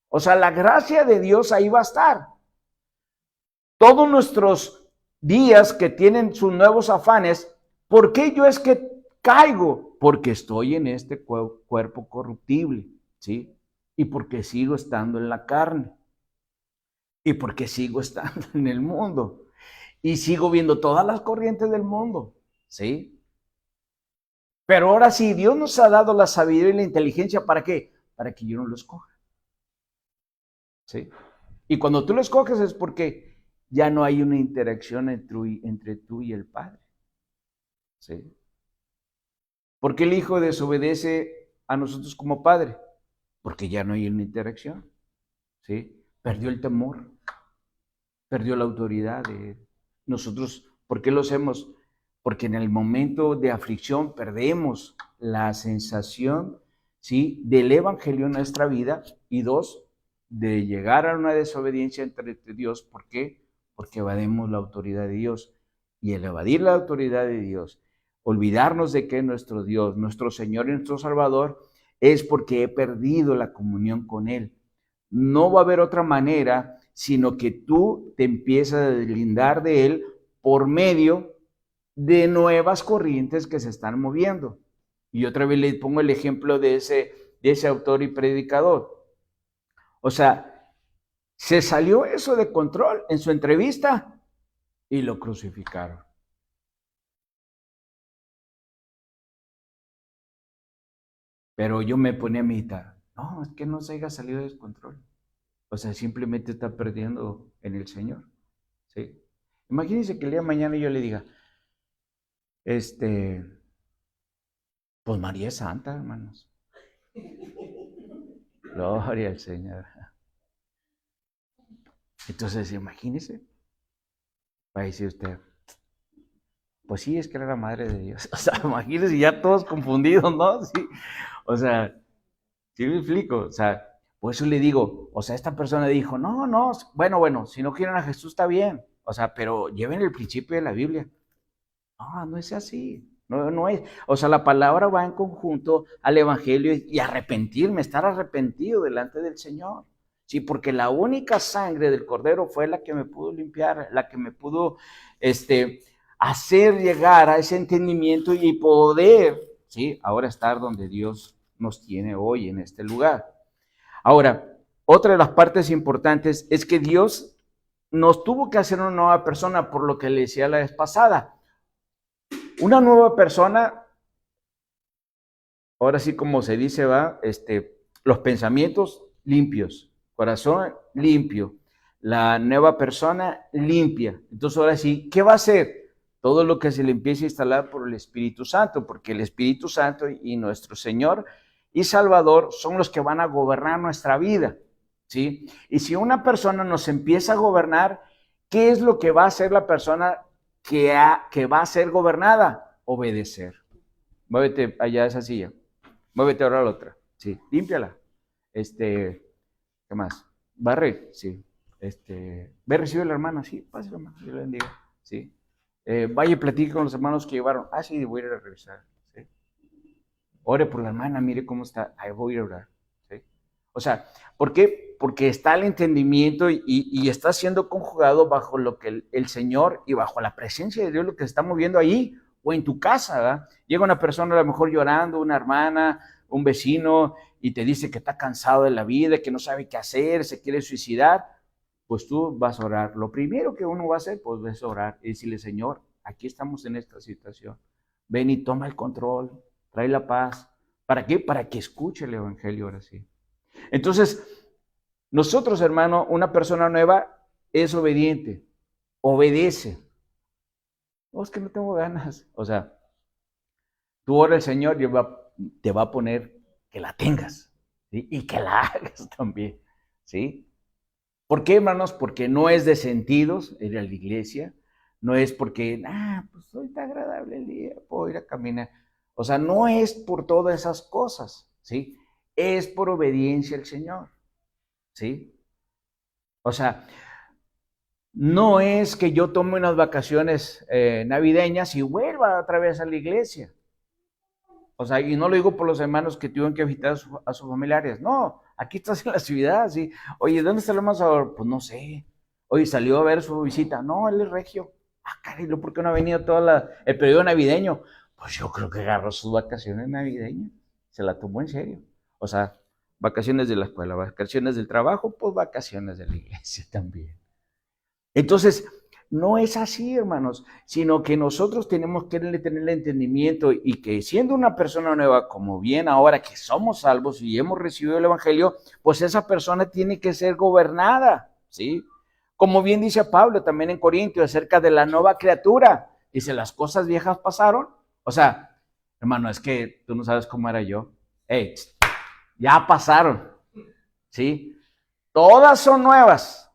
O sea, la gracia de Dios ahí va a estar. Todos nuestros días que tienen sus nuevos afanes, ¿por qué yo es que caigo? Porque estoy en este cuerpo corruptible, ¿sí? Y porque sigo estando en la carne. Y porque sigo estando en el mundo. Y sigo viendo todas las corrientes del mundo, ¿sí? Pero ahora sí, Dios nos ha dado la sabiduría y la inteligencia, ¿para qué? Para que yo no lo escoja, ¿sí? Y cuando tú lo escoges es porque ya no hay una interacción entre tú y el Padre, ¿sí? ¿Por qué el Hijo desobedece a nosotros como Padre? Porque ya no hay una interacción, ¿sí? Perdió el temor, perdió la autoridad de nosotros. ¿Por qué lo hacemos? Porque en el momento de aflicción perdemos la sensación, ¿sí?, del evangelio en nuestra vida, y dos, de llegar a una desobediencia entre Dios. ¿Por qué? Porque evadimos la autoridad de Dios. Y el evadir la autoridad de Dios, olvidarnos de que es nuestro Dios, nuestro Señor y nuestro Salvador, es porque he perdido la comunión con Él. No va a haber otra manera, sino que tú te empiezas a deslindar de Él por medio de nuevas corrientes que se están moviendo. Y otra vez le pongo el ejemplo de ese autor y predicador. O sea, se salió eso de control en su entrevista y lo crucificaron. Pero yo me ponía a meditar, no, es que no se haya salido de control. O sea, simplemente está perdiendo en el Señor, ¿sí? Imagínense que el día de mañana yo le diga, pues María es santa, hermanos. Gloria al Señor. Entonces, imagínese, va a decir usted, pues sí, es que era la madre de Dios. O sea, imagínese ya todos confundidos, ¿no? Sí. O sea, ¿sí me explico? O sea, por eso le digo, o sea, esta persona dijo, no, bueno, si no quieren a Jesús está bien. O sea, pero lleven el principio de la Biblia. No es así. No es. O sea, la palabra va en conjunto al evangelio y arrepentirme, estar arrepentido delante del Señor. Sí, porque la única sangre del Cordero fue la que me pudo limpiar, la que me pudo hacer llegar a ese entendimiento y poder, ¿sí?, ahora estar donde Dios nos tiene hoy en este lugar. Ahora, otra de las partes importantes es que Dios nos tuvo que hacer una nueva persona, por lo que le decía la vez pasada. Una nueva persona, ahora sí como se dice, los pensamientos limpios, corazón limpio, la nueva persona limpia. Entonces ahora sí, ¿qué va a hacer? Todo lo que se le empiece a instalar por el Espíritu Santo, porque el Espíritu Santo y nuestro Señor y Salvador son los que van a gobernar nuestra vida, ¿sí? Y si una persona nos empieza a gobernar, ¿qué es lo que va a hacer la persona que va a ser gobernada? Obedecer. Muévete allá a esa silla. Muévete ahora a la otra. Sí, límpiala. ¿Qué más? Barre, sí. Ve, recibe a la hermana, sí, pase la hermana, Dios le bendiga, sí. Vaya y platique con los hermanos que llevaron. Ah, sí, voy a ir a revisar, ¿sí? Ore por la hermana, mire cómo está. Ahí voy a ir a orar, ¿sí? O sea, ¿por qué? Porque está el entendimiento y está siendo conjugado bajo lo que el Señor y bajo la presencia de Dios, lo que se está moviendo ahí, o en tu casa, ¿verdad? Llega una persona a lo mejor llorando, una hermana, un vecino, y te dice que está cansado de la vida, que no sabe qué hacer, se quiere suicidar, pues tú vas a orar. Lo primero que uno va a hacer, pues es orar y decirle, Señor, aquí estamos en esta situación. Ven y toma el control, trae la paz. ¿Para qué? Para que escuche el Evangelio ahora sí. Entonces, nosotros, hermano, una persona nueva es obediente, obedece. No, es que no tengo ganas. O sea, tú ora al Señor y te va a poner que la tengas, ¿sí? Y que la hagas también, ¿sí? ¿Por qué, hermanos? Porque no es de sentidos ir a la iglesia, no es porque, pues hoy está agradable el día, puedo ir a caminar. O sea, no es por todas esas cosas, ¿sí? Es por obediencia al Señor, ¿sí? O sea, no es que yo tome unas vacaciones navideñas y vuelva otra vez a la iglesia. O sea, y no lo digo por los hermanos que tuvieron que visitar a sus familiares. No, aquí estás en la ciudad, ¿sí? Oye, ¿dónde está el hermano? Pues no sé. Oye, salió a ver su visita. No, él es regio. Caray, ¿por qué no ha venido todo el periodo navideño? Pues yo creo que agarró sus vacaciones navideñas. Se la tomó en serio. O sea, vacaciones de la escuela, vacaciones del trabajo, pues vacaciones de la iglesia también. Entonces, no es así, hermanos, sino que nosotros tenemos que tener el entendimiento y que siendo una persona nueva, como bien ahora que somos salvos y hemos recibido el Evangelio, pues esa persona tiene que ser gobernada, ¿sí? Como bien dice Pablo también en Corintios acerca de la nueva criatura, dice, las cosas viejas pasaron. O sea, hermano, es que tú no sabes cómo era yo. Hey, ya pasaron, ¿sí? Todas son nuevas.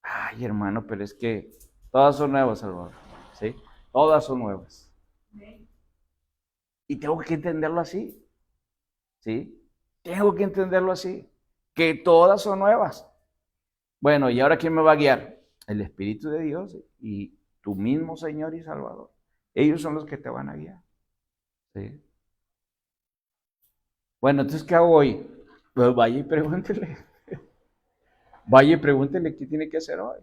Ay, hermano, pero es que todas son nuevas, Salvador, ¿sí? Todas son nuevas. Y tengo que entenderlo así, ¿sí? Tengo que entenderlo así, que todas son nuevas. Bueno, ¿y ahora quién me va a guiar? El Espíritu de Dios y tu mismo Señor y Salvador. Ellos son los que te van a guiar, ¿sí? Bueno, entonces, ¿qué hago hoy? Pues vaya y pregúntele. Vaya y pregúntele qué tiene que hacer hoy.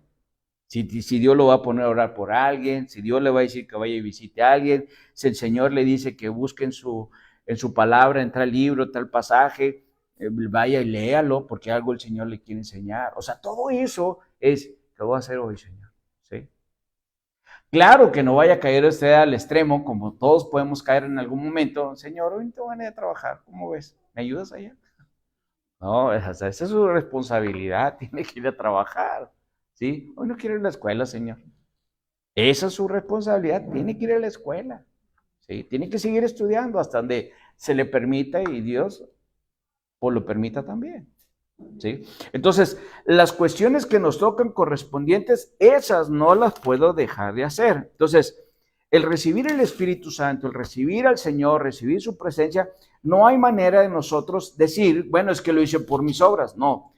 Si Dios lo va a poner a orar por alguien, si Dios le va a decir que vaya y visite a alguien, si el Señor le dice que busque en su palabra, en tal libro, tal pasaje, vaya y léalo, porque algo el Señor le quiere enseñar. O sea, todo eso es, ¿qué voy a hacer hoy, Señor? ¿Sí? Claro que no vaya a caer usted al extremo, como todos podemos caer en algún momento. Señor, hoy no tengo ganas de trabajar, ¿cómo ves? ¿Me ayudas allá? No, esa es su responsabilidad, tiene que ir a trabajar. ¿Sí? Hoy no quiere ir a la escuela, Señor. Esa es su responsabilidad, tiene que ir a la escuela. ¿Sí? Tiene que seguir estudiando hasta donde se le permita y Dios pues lo permita también. ¿Sí? Entonces, las cuestiones que nos tocan correspondientes, esas no las puedo dejar de hacer. Entonces, el recibir el Espíritu Santo, el recibir al Señor, recibir su presencia, no hay manera de nosotros decir, bueno, es que lo hice por mis obras. No,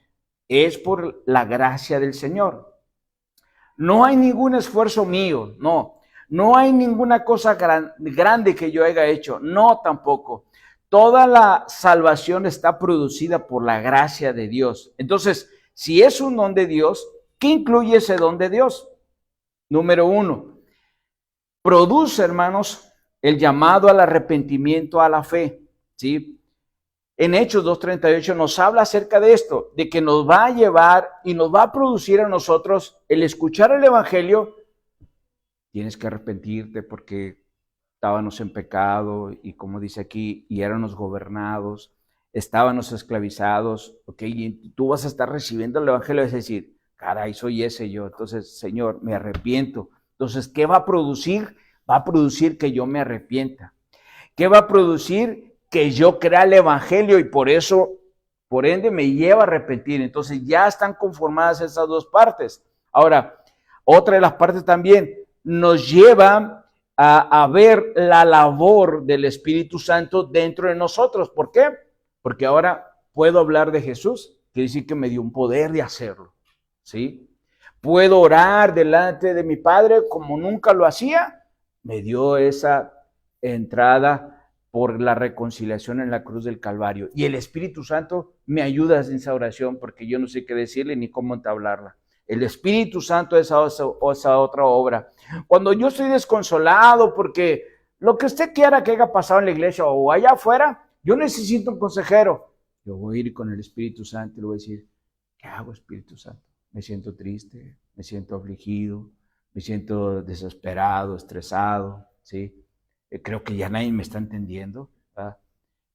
es por la gracia del Señor. No hay ningún esfuerzo mío, no. No hay ninguna cosa grande que yo haya hecho, no tampoco. Toda la salvación está producida por la gracia de Dios. Entonces, si es un don de Dios, ¿qué incluye ese don de Dios? Número uno, produce, hermanos, el llamado al arrepentimiento, a la fe, ¿sí? En Hechos 2:38 nos habla acerca de esto, de que nos va a llevar y nos va a producir a nosotros el escuchar el Evangelio. Tienes que arrepentirte porque estábamos en pecado y como dice aquí, y éramos gobernados, estábamos esclavizados, ¿ok? Y tú vas a estar recibiendo el Evangelio, es decir, caray, soy ese yo. Entonces, Señor, me arrepiento. Entonces, ¿qué va a producir? Va a producir que yo me arrepienta. ¿Qué va a producir? Que yo crea el Evangelio y por eso, por ende, me lleva a arrepentir. Entonces, ya están conformadas esas dos partes. Ahora, otra de las partes también nos lleva a ver la labor del Espíritu Santo dentro de nosotros. ¿Por qué? Porque ahora puedo hablar de Jesús, quiere decir que me dio un poder de hacerlo, ¿sí? Puedo orar delante de mi Padre como nunca lo hacía, me dio esa entrada por la reconciliación en la cruz del Calvario. Y el Espíritu Santo me ayuda en esa oración porque yo no sé qué decirle ni cómo entablarla. El Espíritu Santo es esa otra obra. Cuando yo estoy desconsolado porque lo que usted quiera que haya pasado en la iglesia o allá afuera, yo necesito un consejero. Yo voy a ir con el Espíritu Santo y le voy a decir, ¿qué hago, Espíritu Santo? Me siento triste, me siento afligido, me siento desesperado, estresado, ¿sí? Creo que ya nadie me está entendiendo, ¿verdad?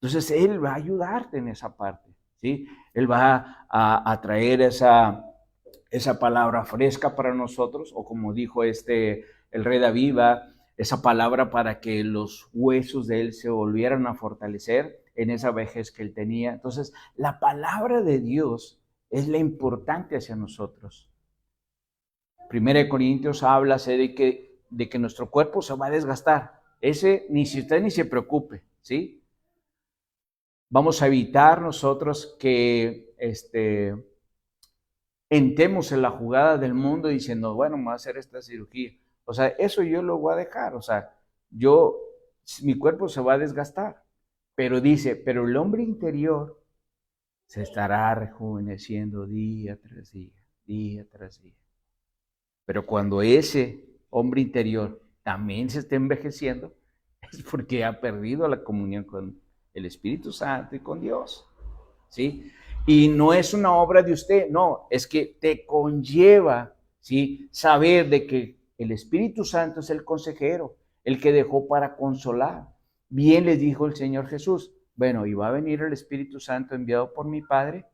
Entonces Él va a ayudarte en esa parte, ¿sí? Él va a traer esa palabra fresca para nosotros, o como dijo el rey David, esa palabra para que los huesos de él se volvieran a fortalecer en esa vejez que él tenía. Entonces, la palabra de Dios es la importante hacia nosotros. Primera de Corintios habla de que nuestro cuerpo se va a desgastar. Ese ni si usted ni se preocupe, ¿sí? Vamos a evitar nosotros que entremos en la jugada del mundo diciendo, bueno, me voy a hacer esta cirugía. O sea, eso yo lo voy a dejar. O sea, mi cuerpo se va a desgastar. Pero dice, pero el hombre interior se estará rejuveneciendo día tras día, día tras día. Pero cuando ese hombre interior también se esté envejeciendo, es porque ha perdido la comunión con el Espíritu Santo y con Dios, ¿sí? Y no es una obra de usted, no, es que te conlleva, ¿sí? Saber de que el Espíritu Santo es el consejero, el que dejó para consolar. Bien les dijo el Señor Jesús, bueno, y va a venir el Espíritu Santo enviado por mi Padre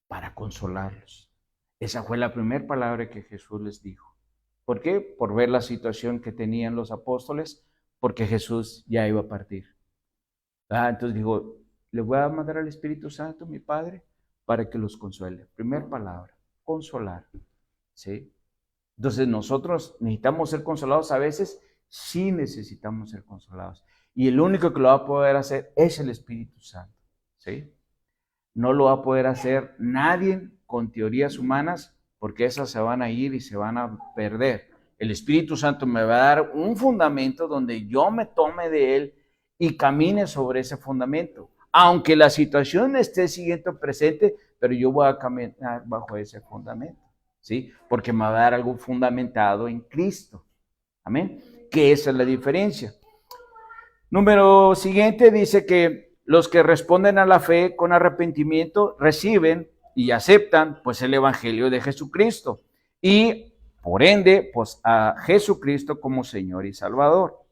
para consolarlos. Esa fue la primera palabra que Jesús les dijo. ¿Por qué? Por ver la situación que tenían los apóstoles, porque Jesús ya iba a partir. Entonces dijo, le voy a mandar al Espíritu Santo, mi Padre, para que los consuele. Primera palabra, consolar. ¿Sí? Entonces nosotros necesitamos ser consolados a veces, sí necesitamos ser consolados. Y el único que lo va a poder hacer es el Espíritu Santo. ¿Sí? No lo va a poder hacer nadie con teorías humanas, porque esas se van a ir y se van a perder. El Espíritu Santo me va a dar un fundamento donde yo me tome de él y camine sobre ese fundamento. Aunque la situación esté siguiendo presente, pero yo voy a caminar bajo ese fundamento, ¿sí? Porque me va a dar algo fundamentado en Cristo. Amén. Que esa es la diferencia. Número siguiente dice que los que responden a la fe con arrepentimiento reciben y aceptan pues el evangelio de Jesucristo y por ende pues a Jesucristo como Señor y Salvador.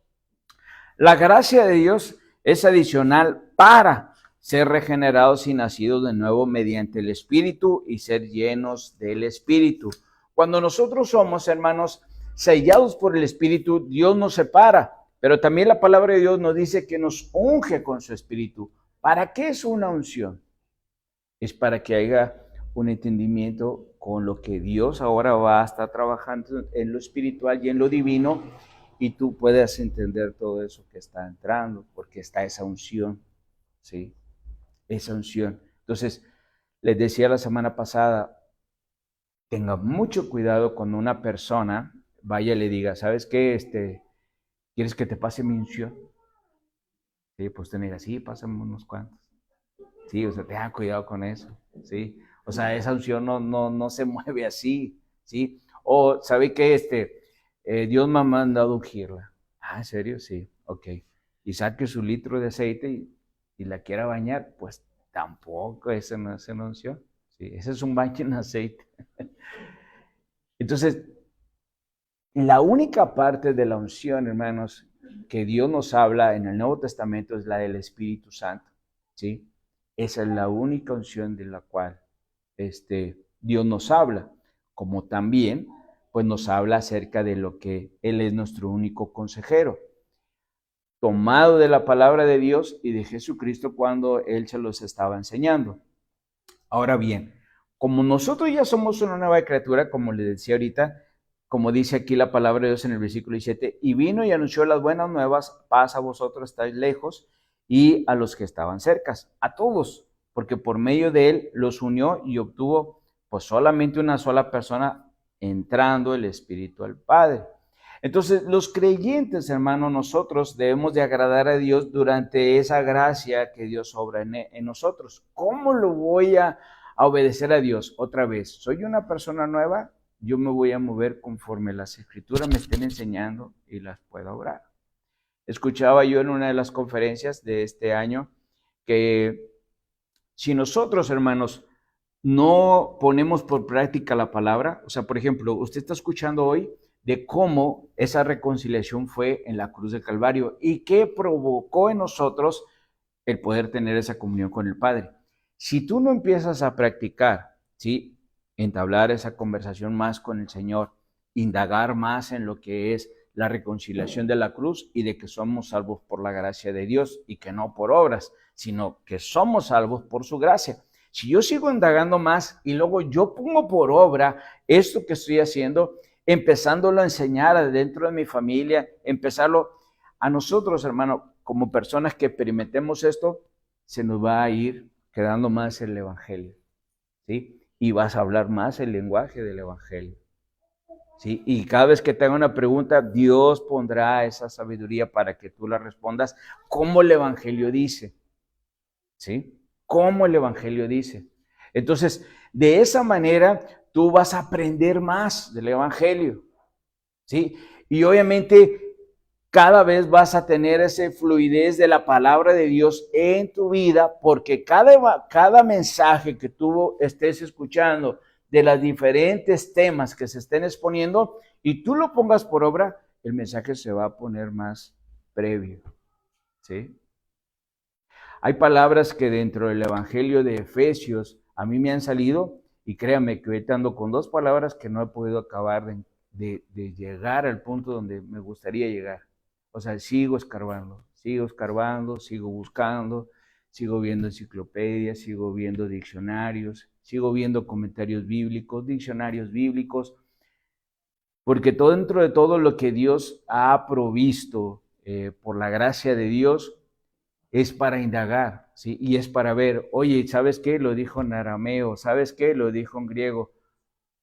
La gracia de Dios es adicional para ser regenerados y nacidos de nuevo mediante el Espíritu y ser llenos del Espíritu. Cuando nosotros somos, hermanos, sellados por el Espíritu, Dios nos separa. Pero también la palabra de Dios nos dice que nos unge con su Espíritu. ¿Para qué es una unción? Es para que haya un entendimiento con lo que Dios ahora va a estar trabajando en lo espiritual y en lo divino, y tú puedas entender todo eso que está entrando, porque está esa unción, ¿sí? Esa unción. Entonces, les decía la semana pasada, tenga mucho cuidado cuando una persona vaya y le diga, ¿sabes qué? ¿Quieres que te pase mi unción? Sí, pues te diga, sí, pásame unos cuantos. Sí, o sea, tengan cuidado con eso, ¿sí? O sea, esa unción no se mueve así, ¿sí? O, ¿sabe qué? Dios me ha mandado ungirla. Ah, ¿en serio? Sí, ok. Y saque su litro de aceite y la quiera bañar, pues tampoco, esa no es una unción. Sí, ese es un baño en aceite. Entonces, la única parte de la unción, hermanos, que Dios nos habla en el Nuevo Testamento es la del Espíritu Santo, ¿sí? Esa es la única unción de la cual Dios nos habla, como también pues nos habla acerca de lo que Él es nuestro único consejero, tomado de la palabra de Dios y de Jesucristo cuando Él se los estaba enseñando. Ahora bien, como nosotros ya somos una nueva criatura, como les decía ahorita, como dice aquí la palabra de Dios en el versículo 17, y vino y anunció las buenas nuevas, paz a vosotros estáis lejos, y a los que estaban cercas, a todos, porque por medio de él los unió y obtuvo pues solamente una sola persona entrando el Espíritu al Padre. Entonces, los creyentes, hermano, nosotros debemos de agradar a Dios durante esa gracia que Dios obra en nosotros. ¿Cómo lo voy a obedecer a Dios? Otra vez, soy una persona nueva, yo me voy a mover conforme las escrituras me estén enseñando y las puedo obrar. Escuchaba yo en una de las conferencias de este año que si nosotros, hermanos, no ponemos por práctica la palabra, o sea, por ejemplo, usted está escuchando hoy de cómo esa reconciliación fue en la cruz del Calvario y qué provocó en nosotros el poder tener esa comunión con el Padre. Si tú no empiezas a practicar, ¿sí? Entablar esa conversación más con el Señor, indagar más en lo que es la reconciliación de la cruz y de que somos salvos por la gracia de Dios y que no por obras, sino que somos salvos por su gracia. Si yo sigo indagando más y luego yo pongo por obra esto que estoy haciendo, empezándolo a enseñar dentro de mi familia, empezarlo a nosotros, hermano, como personas que experimentemos esto, se nos va a ir quedando más el Evangelio, ¿sí? Y vas a hablar más el lenguaje del Evangelio, ¿sí? Y cada vez que te haga una pregunta, Dios pondrá esa sabiduría para que tú la respondas como el Evangelio dice, ¿sí? Como el Evangelio dice. Entonces, de esa manera, tú vas a aprender más del Evangelio, ¿sí? Y obviamente cada vez vas a tener esa fluidez de la palabra de Dios en tu vida, porque cada mensaje que tú estés escuchando de los diferentes temas que se estén exponiendo y tú lo pongas por obra, el mensaje se va a poner más previo, ¿sí? Hay palabras que dentro del Evangelio de Efesios a mí me han salido y créanme que ahorita ando con dos palabras que no he podido acabar de llegar al punto donde me gustaría llegar. O sea, sigo buscando, sigo viendo enciclopedias, sigo viendo diccionarios, sigo viendo comentarios bíblicos, diccionarios bíblicos, porque todo dentro de todo lo que Dios ha provisto por la gracia de Dios, es para indagar, ¿sí? Y es para ver, oye, ¿sabes qué? Lo dijo en arameo, ¿sabes qué? Lo dijo en griego.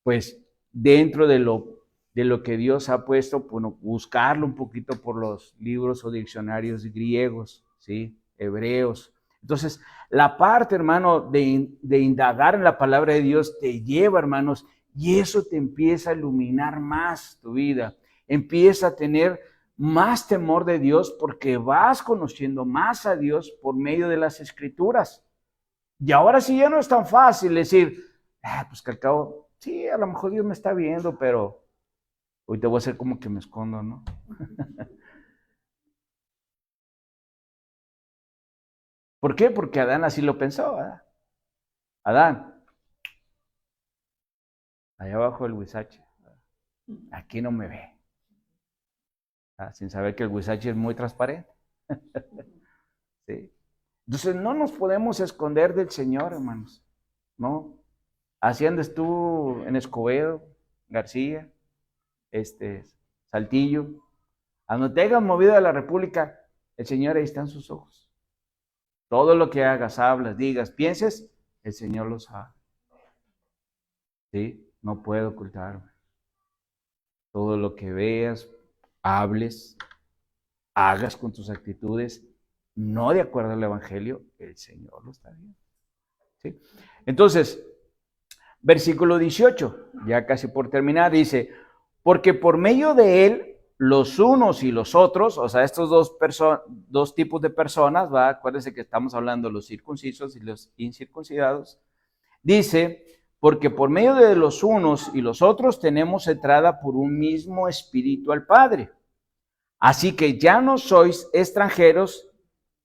Pues dentro de lo que Dios ha puesto, bueno, buscarlo un poquito por los libros o diccionarios griegos, ¿sí? Hebreos. Entonces, la parte, hermano, de indagar en la palabra de Dios te lleva, hermanos, y eso te empieza a iluminar más tu vida. Empieza a tener más temor de Dios porque vas conociendo más a Dios por medio de las escrituras. Y ahora sí ya no es tan fácil decir, pues que al cabo, sí, a lo mejor Dios me está viendo, pero hoy te voy a hacer como que me escondo, ¿no? ¿Por qué? Porque Adán así lo pensó, ¿verdad? Adán, allá abajo el huizache, aquí no me ve, sin saber que el huizache es muy transparente. ¿Sí? Entonces no nos podemos esconder del Señor, hermanos, ¿no? Así andes tú en Escobedo, García, este, Saltillo, a donde te hayas movido de la República, el Señor ahí está en sus ojos. Todo lo que hagas, hablas, digas, pienses, el Señor lo sabe. ¿Sí? No puedo ocultarme. Todo lo que veas, hables, hagas con tus actitudes, no de acuerdo al Evangelio, el Señor lo está viendo. ¿Sí? Entonces, versículo 18, ya casi por terminar, dice, porque por medio de él, los unos y los otros, o sea, estos dos tipos de personas, ¿va? Acuérdense que estamos hablando de los circuncisos y los incircuncidados, dice, porque por medio de los unos y los otros tenemos entrada por un mismo espíritu al Padre. Así que ya no sois extranjeros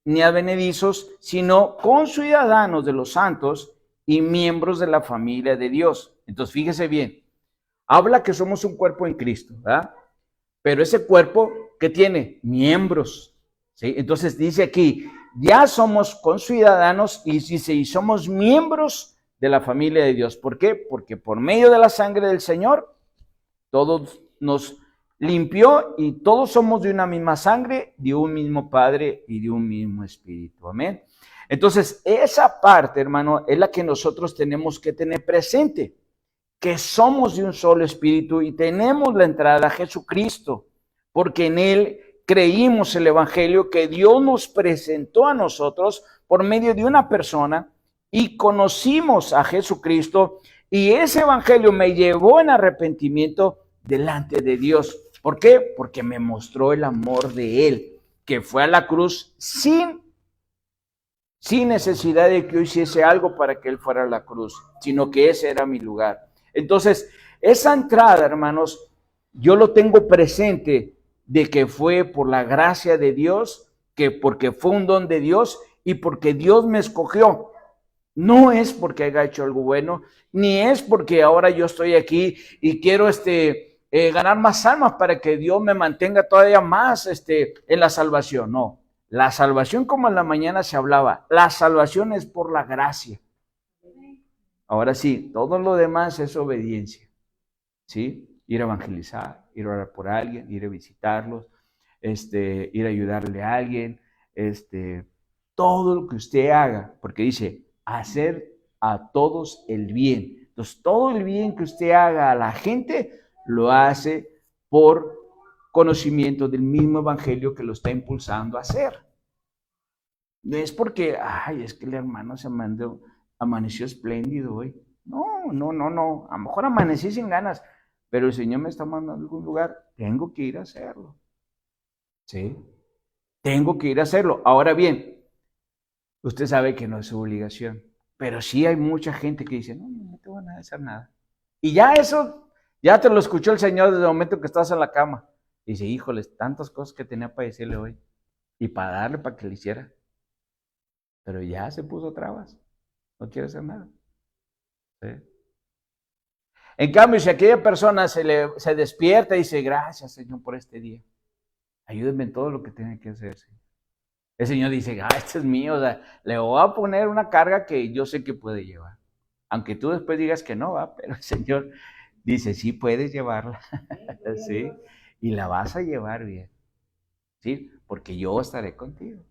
ni advenedizos, sino conciudadanos de los santos y miembros de la familia de Dios. Entonces, fíjese bien, habla que somos un cuerpo en Cristo, ¿verdad? Pero ese cuerpo, ¿qué tiene? Miembros, ¿sí? Entonces dice aquí, ya somos conciudadanos y dice, y somos miembros de la familia de Dios. ¿Por qué? Porque por medio de la sangre del Señor, todos nos limpió y todos somos de una misma sangre, de un mismo Padre y de un mismo Espíritu. Amén. Entonces, esa parte, hermano, es la que nosotros tenemos que tener presente, que somos de un solo Espíritu y tenemos la entrada a Jesucristo, porque en Él creímos el Evangelio que Dios nos presentó a nosotros por medio de una persona y conocimos a Jesucristo y ese Evangelio me llevó en arrepentimiento delante de Dios. ¿Por qué? Porque me mostró el amor de Él, que fue a la cruz sin necesidad de que yo hiciese algo para que Él fuera a la cruz, sino que ese era mi lugar. Entonces, esa entrada, hermanos, yo lo tengo presente de que fue por la gracia de Dios, que porque fue un don de Dios y porque Dios me escogió. No es porque haya hecho algo bueno, ni es porque ahora yo estoy aquí y quiero ganar más almas para que Dios me mantenga todavía más en la salvación. No, la salvación, como en la mañana se hablaba, la salvación es por la gracia. Ahora sí, todo lo demás es obediencia, ¿sí? Ir a evangelizar, ir a orar por alguien, ir a visitarlos, ir a ayudarle a alguien, todo lo que usted haga, porque dice, hacer a todos el bien. Entonces, todo el bien que usted haga a la gente, lo hace por conocimiento del mismo evangelio que lo está impulsando a hacer. No es porque, ay, es que el hermano amaneció espléndido hoy. No. A lo mejor amanecí sin ganas, pero el Señor me está mandando a algún lugar. Tengo que ir a hacerlo. ¿Sí? Tengo que ir a hacerlo. Ahora bien, usted sabe que no es su obligación, pero sí hay mucha gente que dice, no te van a hacer nada. Y ya eso, ya te lo escuchó el Señor desde el momento que estás en la cama. Y dice, híjoles, tantas cosas que tenía para decirle hoy y para darle para que le hiciera. Pero ya se puso trabas. No quiere hacer nada. ¿Sí? En cambio, si aquella persona se despierta y dice, gracias, Señor, por este día. Ayúdenme en todo lo que tiene que hacer, Señor. El Señor dice, este es mío, o sea, le voy a poner una carga que yo sé que puede llevar. Aunque tú después digas que no, pero el Señor dice, sí puedes llevarla, ¿sí? Y la vas a llevar bien, ¿sí? Porque yo estaré contigo.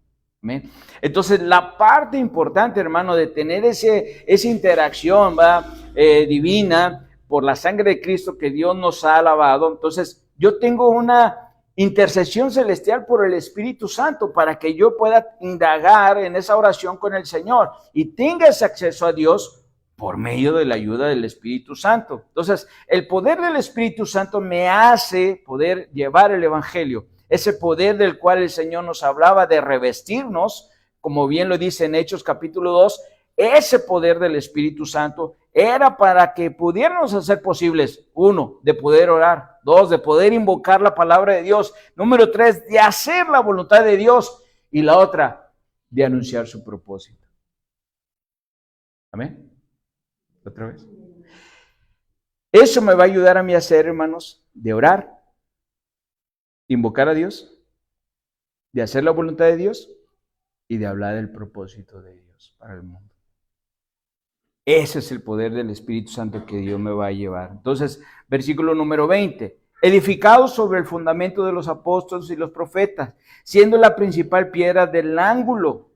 ¿Amén? Entonces, la parte importante, hermano, de tener esa interacción divina por la sangre de Cristo que Dios nos ha lavado. Entonces, yo tengo una intercesión celestial por el Espíritu Santo para que yo pueda indagar en esa oración con el Señor y tenga ese acceso a Dios por medio de la ayuda del Espíritu Santo. Entonces, el poder del Espíritu Santo me hace poder llevar el Evangelio. Ese poder del cual el Señor nos hablaba de revestirnos, como bien lo dice en Hechos capítulo 2, ese poder del Espíritu Santo era para que pudiéramos hacer posibles, 1, de poder orar, 2, de poder invocar la palabra de Dios, número 3, de hacer la voluntad de Dios, y la otra, de anunciar su propósito. Amén. Otra vez. Eso me va a ayudar a mí a hacer, hermanos, de orar, de invocar a Dios, de hacer la voluntad de Dios y de hablar del propósito de Dios para el mundo. Ese es el poder del Espíritu Santo que Dios me va a llevar. Entonces, versículo número 20. Edificados sobre el fundamento de los apóstoles y los profetas, siendo la principal piedra del ángulo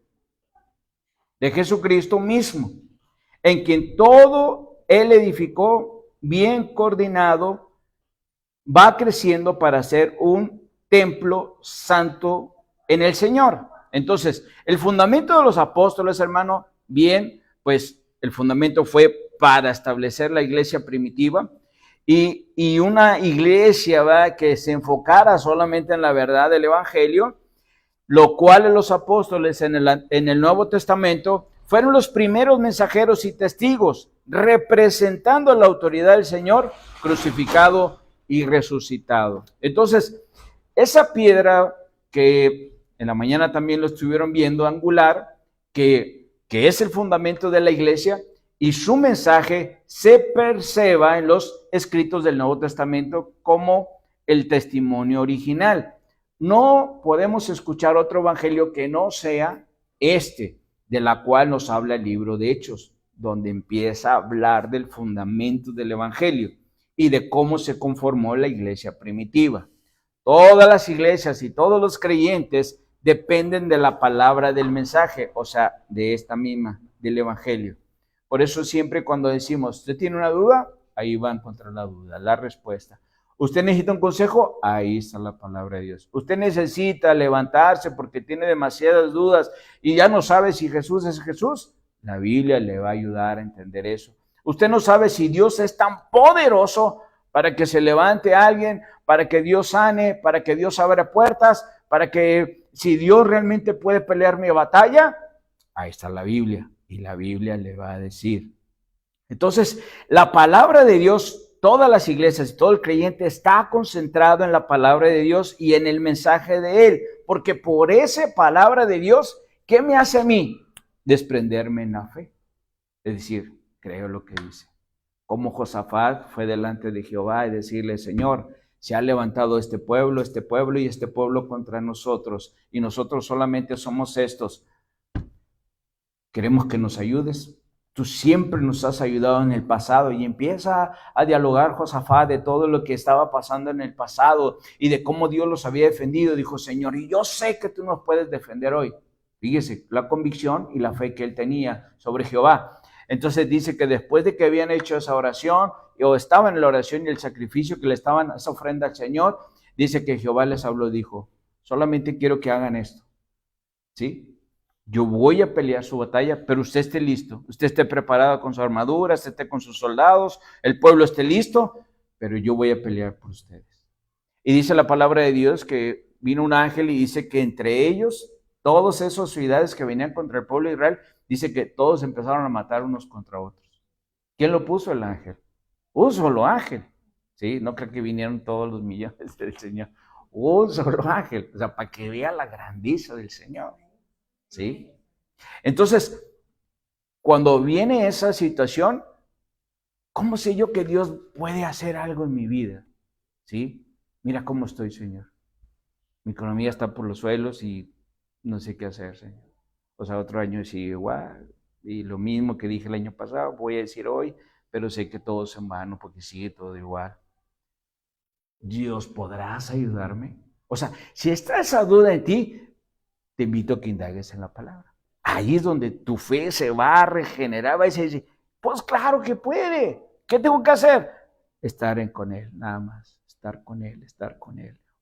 de Jesucristo mismo, en quien todo Él edificó, bien coordinado, va creciendo para ser un templo santo en el Señor. Entonces, el fundamento de los apóstoles, hermano, bien, pues el fundamento fue para establecer la iglesia primitiva y una iglesia, ¿verdad?, que se enfocara solamente en la verdad del evangelio, lo cual los apóstoles en el Nuevo Testamento fueron los primeros mensajeros y testigos, representando la autoridad del Señor crucificado y resucitado. Entonces, esa piedra que en la mañana también lo estuvieron viendo, angular, que es el fundamento de la iglesia, y su mensaje se perceba en los escritos del Nuevo Testamento como el testimonio original. No podemos escuchar otro evangelio que no sea este, de la cual nos habla el libro de Hechos, donde empieza a hablar del fundamento del evangelio y de cómo se conformó la iglesia primitiva. Todas las iglesias y todos los creyentes dependen de la palabra del mensaje, o sea, de esta misma, del evangelio. Por eso siempre cuando decimos, ¿usted tiene una duda? Ahí va a encontrar la duda, la respuesta. ¿Usted necesita un consejo? Ahí está la palabra de Dios. ¿Usted necesita levantarse porque tiene demasiadas dudas y ya no sabe si Jesús es Jesús? La Biblia le va a ayudar a entender eso. ¿Usted no sabe si Dios es tan poderoso para que se levante alguien, para que Dios sane, para que Dios abra puertas, para que si Dios realmente puede pelear mi batalla? Ahí está la Biblia y la Biblia le va a decir. Entonces, la palabra de Dios, todas las iglesias y todo el creyente está concentrado en la palabra de Dios y en el mensaje de Él, porque por esa palabra de Dios, ¿qué me hace a mí? Desprenderme en la fe. Es decir, creo lo que dice. Como Josafat fue delante de Jehová y decirle, Señor, se ha levantado este pueblo y este pueblo contra nosotros, y nosotros solamente somos estos. Queremos que nos ayudes. Tú siempre nos has ayudado en el pasado. Y empieza a dialogar Josafat de todo lo que estaba pasando en el pasado y de cómo Dios los había defendido. Dijo, Señor, y yo sé que tú nos puedes defender hoy. Fíjese, la convicción y la fe que él tenía sobre Jehová. Entonces dice que después de que habían hecho esa oración, o estaban en la oración y el sacrificio que le estaban, esa ofrenda al Señor, dice que Jehová les habló, dijo, solamente quiero que hagan esto, ¿sí? Yo voy a pelear su batalla, pero usted esté listo, usted esté preparado con su armadura, usted esté con sus soldados, el pueblo esté listo, pero yo voy a pelear por ustedes. Y dice la palabra de Dios que vino un ángel y dice que entre ellos, todas esas ciudades que venían contra el pueblo de Israel, dice que todos empezaron a matar unos contra otros. ¿Quién lo puso? El ángel. Un solo ángel. ¿Sí? No creo que vinieron todos los millones del Señor. Un solo ángel. O sea, para que vea la grandeza del Señor. ¿Sí? Entonces, cuando viene esa situación, ¿cómo sé yo que Dios puede hacer algo en mi vida? ¿Sí? Mira cómo estoy, Señor. Mi economía está por los suelos y no sé qué hacer, Señor. O sea, otro año sigue igual. Y lo mismo que dije el año pasado, voy a decir hoy, pero sé que todo es en vano porque sigue todo igual. Dios, ¿podrás ayudarme? O sea, si está esa duda en ti, te invito a que indagues en la palabra. Ahí es donde tu fe se va a regenerar, va a decir, pues claro que puede. ¿Qué tengo que hacer? Estar con Él, nada más. Estar con Él,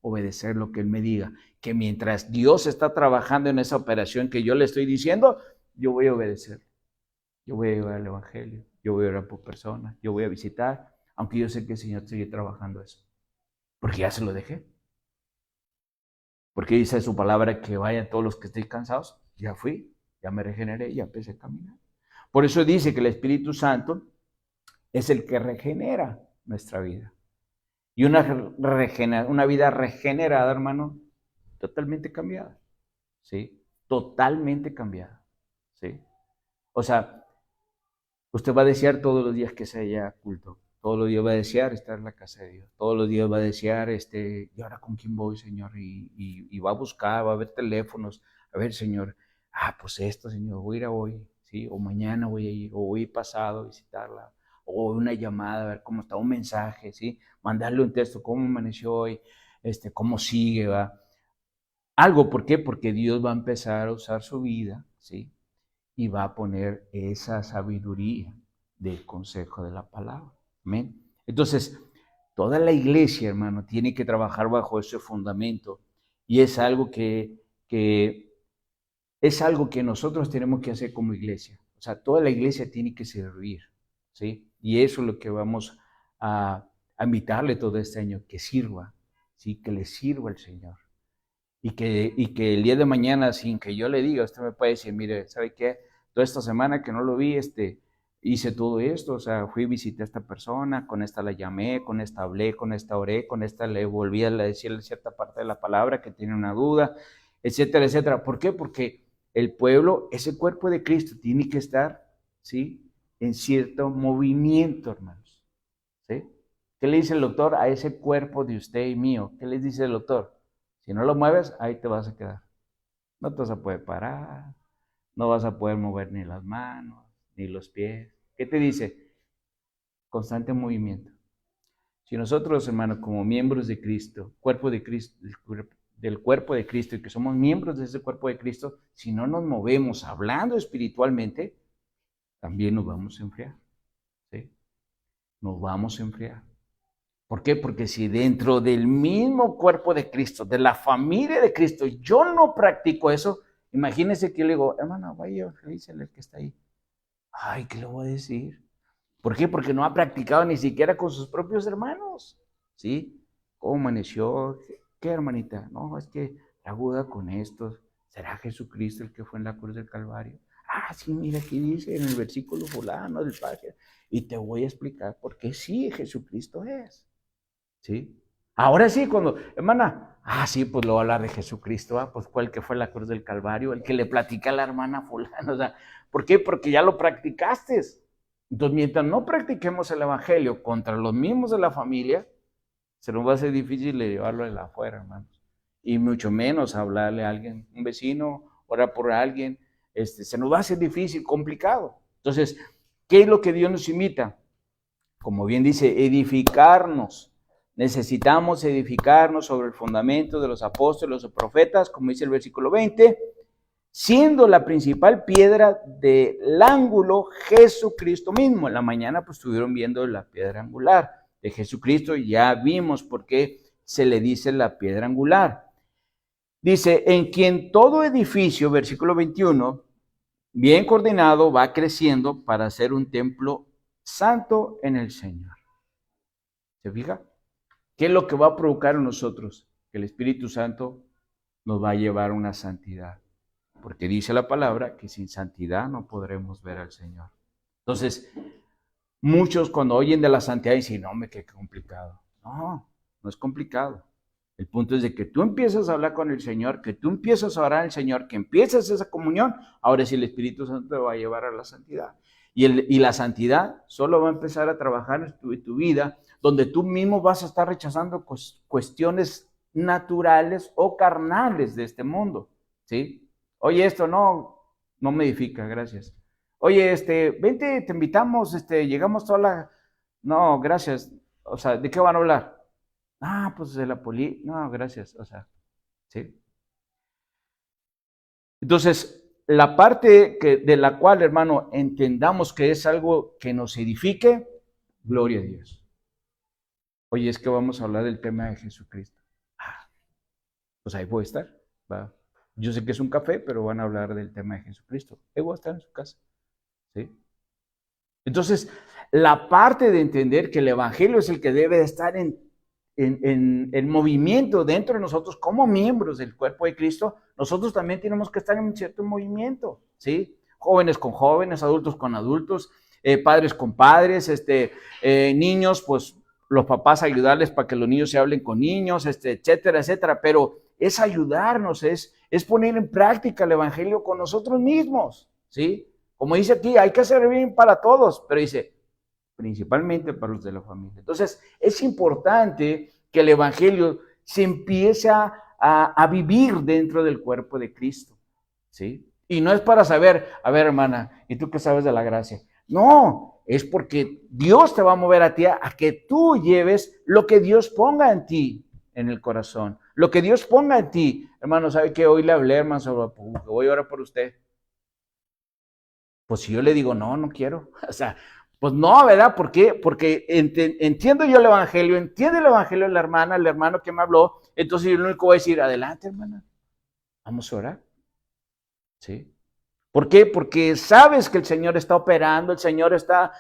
obedecer lo que Él me diga. Que mientras Dios está trabajando en esa operación que yo le estoy diciendo, yo voy a obedecer. Yo voy a llevar el evangelio. Yo voy a orar por personas. Yo voy a visitar. Aunque yo sé que el Señor sigue trabajando eso. Porque ya se lo dejé. Porque dice su palabra que vayan todos los que estén cansados. Ya fui, ya me regeneré, ya empecé a caminar. Por eso dice que el Espíritu Santo es el que regenera nuestra vida. Y una vida regenerada, hermano, totalmente cambiada. ¿Sí? Totalmente cambiada. ¿Sí? O sea, usted va a desear todos los días que se haya culto. Todos los días va a desear estar en la casa de Dios. Todos los días va a desear, ¿y ahora con quién voy, Señor? Y va a buscar, va a ver teléfonos. A ver, Señor, pues esto, Señor, voy a ir a hoy, ¿sí? O mañana voy a ir, o voy pasado a visitarla. O una llamada, a ver cómo está, un mensaje, ¿sí? Mandarle un texto, cómo amaneció hoy, cómo sigue, va. Algo, ¿por qué? Porque Dios va a empezar a usar su vida, ¿sí? Y va a poner esa sabiduría del consejo de la palabra. Amén. Entonces, toda la iglesia, hermano, tiene que trabajar bajo ese fundamento. Y es algo que es algo que nosotros tenemos que hacer como iglesia. O sea, toda la iglesia tiene que servir, ¿sí? Y eso es lo que vamos a invitarle todo este año, que sirva, ¿sí? Que le sirva al Señor. Y que el día de mañana, sin que yo le diga, usted me puede decir, mire, ¿sabe qué? Toda esta semana que no lo vi, hice todo esto, o sea, fui y visité a esta persona, con esta la llamé, con esta hablé, con esta oré, con esta le volví a decirle cierta parte de la palabra que tiene una duda, etcétera, etcétera. ¿Por qué? Porque el pueblo, ese cuerpo de Cristo, tiene que estar, ¿sí? En cierto movimiento, hermanos, ¿sí? ¿Qué le dice el doctor a ese cuerpo de usted y mío? ¿Qué les dice el doctor? Si no lo mueves, ahí te vas a quedar. No te vas a poder parar, no vas a poder mover ni las manos, ni los pies. ¿Qué te dice? Constante movimiento. Si nosotros, hermanos, como miembros de Cristo, cuerpo de Cristo, del cuerpo de Cristo, y que somos miembros de ese cuerpo de Cristo, si no nos movemos hablando espiritualmente, también nos vamos a enfriar. ¿Sí? Nos vamos a enfriar. ¿Por qué? Porque si dentro del mismo cuerpo de Cristo, de la familia de Cristo, yo no practico eso, imagínense que yo le digo, hermano, vaya, dísele al que está ahí. Ay, ¿qué le voy a decir? ¿Por qué? Porque no ha practicado ni siquiera con sus propios hermanos. ¿Sí? ¿Cómo amaneció? ¿Qué hermanita? No, es que aguda con estos. ¿Será Jesucristo el que fue en la cruz del Calvario? Ah, sí, mira, aquí dice en el versículo fulano del pasaje. Y te voy a explicar por qué sí, Jesucristo es. ¿Sí? Ahora sí, cuando, hermana, sí, pues lo voy a hablar de Jesucristo, pues cuál que fue la cruz del Calvario, el que le platica a la hermana fulana, o sea, ¿por qué? Porque ya lo practicaste. Entonces, mientras no practiquemos el evangelio contra los mismos de la familia, se nos va a hacer difícil llevarlo de afuera, hermanos. Y mucho menos hablarle a alguien, un vecino, orar por alguien, se nos va a hacer difícil, complicado. Entonces, ¿qué es lo que Dios nos invita? Como bien dice, edificarnos. Necesitamos edificarnos sobre el fundamento de los apóstoles, los profetas, como dice el versículo 20, siendo la principal piedra del ángulo Jesucristo mismo. En la mañana pues estuvieron viendo la piedra angular de Jesucristo y ya vimos por qué se le dice la piedra angular. Dice, en quien todo edificio, versículo 21, bien coordinado, va creciendo para ser un templo santo en el Señor. ¿Se fija? ¿Qué es lo que va a provocar en nosotros? Que el Espíritu Santo nos va a llevar a una santidad. Porque dice la palabra que sin santidad no podremos ver al Señor. Entonces, muchos cuando oyen de la santidad dicen, no, qué complicado. No, no es complicado. El punto es de que tú empiezas a hablar con el Señor, que tú empiezas a orar al Señor, que empiezas esa comunión, ahora sí el Espíritu Santo te va a llevar a la santidad. Y la santidad solo va a empezar a trabajar en tu vida, donde tú mismo vas a estar rechazando cuestiones naturales o carnales de este mundo, ¿sí? Oye, esto no me edifica, gracias. Oye, vente, te invitamos, llegamos toda la... No, gracias. O sea, ¿de qué van a hablar? Pues de la No, gracias, o sea, ¿sí? Entonces, la parte de la cual, hermano, entendamos que es algo que nos edifique, gloria a Dios. Oye, es que vamos a hablar del tema de Jesucristo. Pues ahí voy a estar. ¿Va? Yo sé que es un café, pero van a hablar del tema de Jesucristo. Ahí voy a estar en su casa. ¿Sí? Entonces, la parte de entender que el Evangelio es el que debe de estar en movimiento dentro de nosotros como miembros del cuerpo de Cristo, nosotros también tenemos que estar en un cierto movimiento, ¿sí? Jóvenes con jóvenes, adultos con adultos, padres con padres, niños, pues los papás ayudarles para que los niños se hablen con niños, etcétera, etcétera, pero es ayudarnos, es poner en práctica el Evangelio con nosotros mismos, ¿sí? Como dice aquí, hay que hacer bien para todos, pero dice, principalmente para los de la familia. Entonces, es importante que el Evangelio se empiece a vivir dentro del cuerpo de Cristo, ¿sí? Y no es para saber, a ver, hermana, ¿y tú qué sabes de la gracia? No, es porque Dios te va a mover a ti a que tú lleves lo que Dios ponga en ti, en el corazón. Lo que Dios ponga en ti. Hermano, ¿sabe qué? Hoy le hablé, hermano, sobre, voy a orar por usted. Pues si yo le digo, no quiero. O sea, pues no, ¿verdad? ¿Por qué? Porque entiendo yo el Evangelio, entiende el Evangelio de la hermana, el hermano que me habló, entonces yo lo único voy a decir, adelante, hermana, vamos a orar. ¿sí? ¿Por qué? Porque sabes que el Señor está operando, el Señor está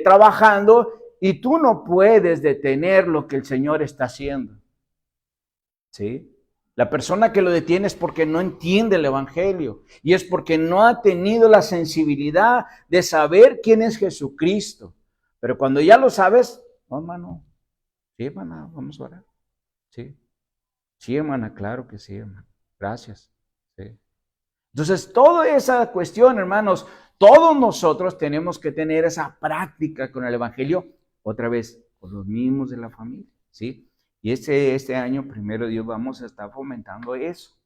trabajando y tú no puedes detener lo que el Señor está haciendo, ¿sí? La persona que lo detiene es porque no entiende el Evangelio y es porque no ha tenido la sensibilidad de saber quién es Jesucristo. Pero cuando ya lo sabes, no, hermano, sí, hermana, vamos a orar. Sí, sí, hermana, claro que sí, hermano. Gracias. Sí. Entonces, toda esa cuestión, hermanos, todos nosotros tenemos que tener esa práctica con el Evangelio, otra vez, con los mismos de la familia, ¿sí? Y este año, primero Dios, vamos a estar fomentando eso,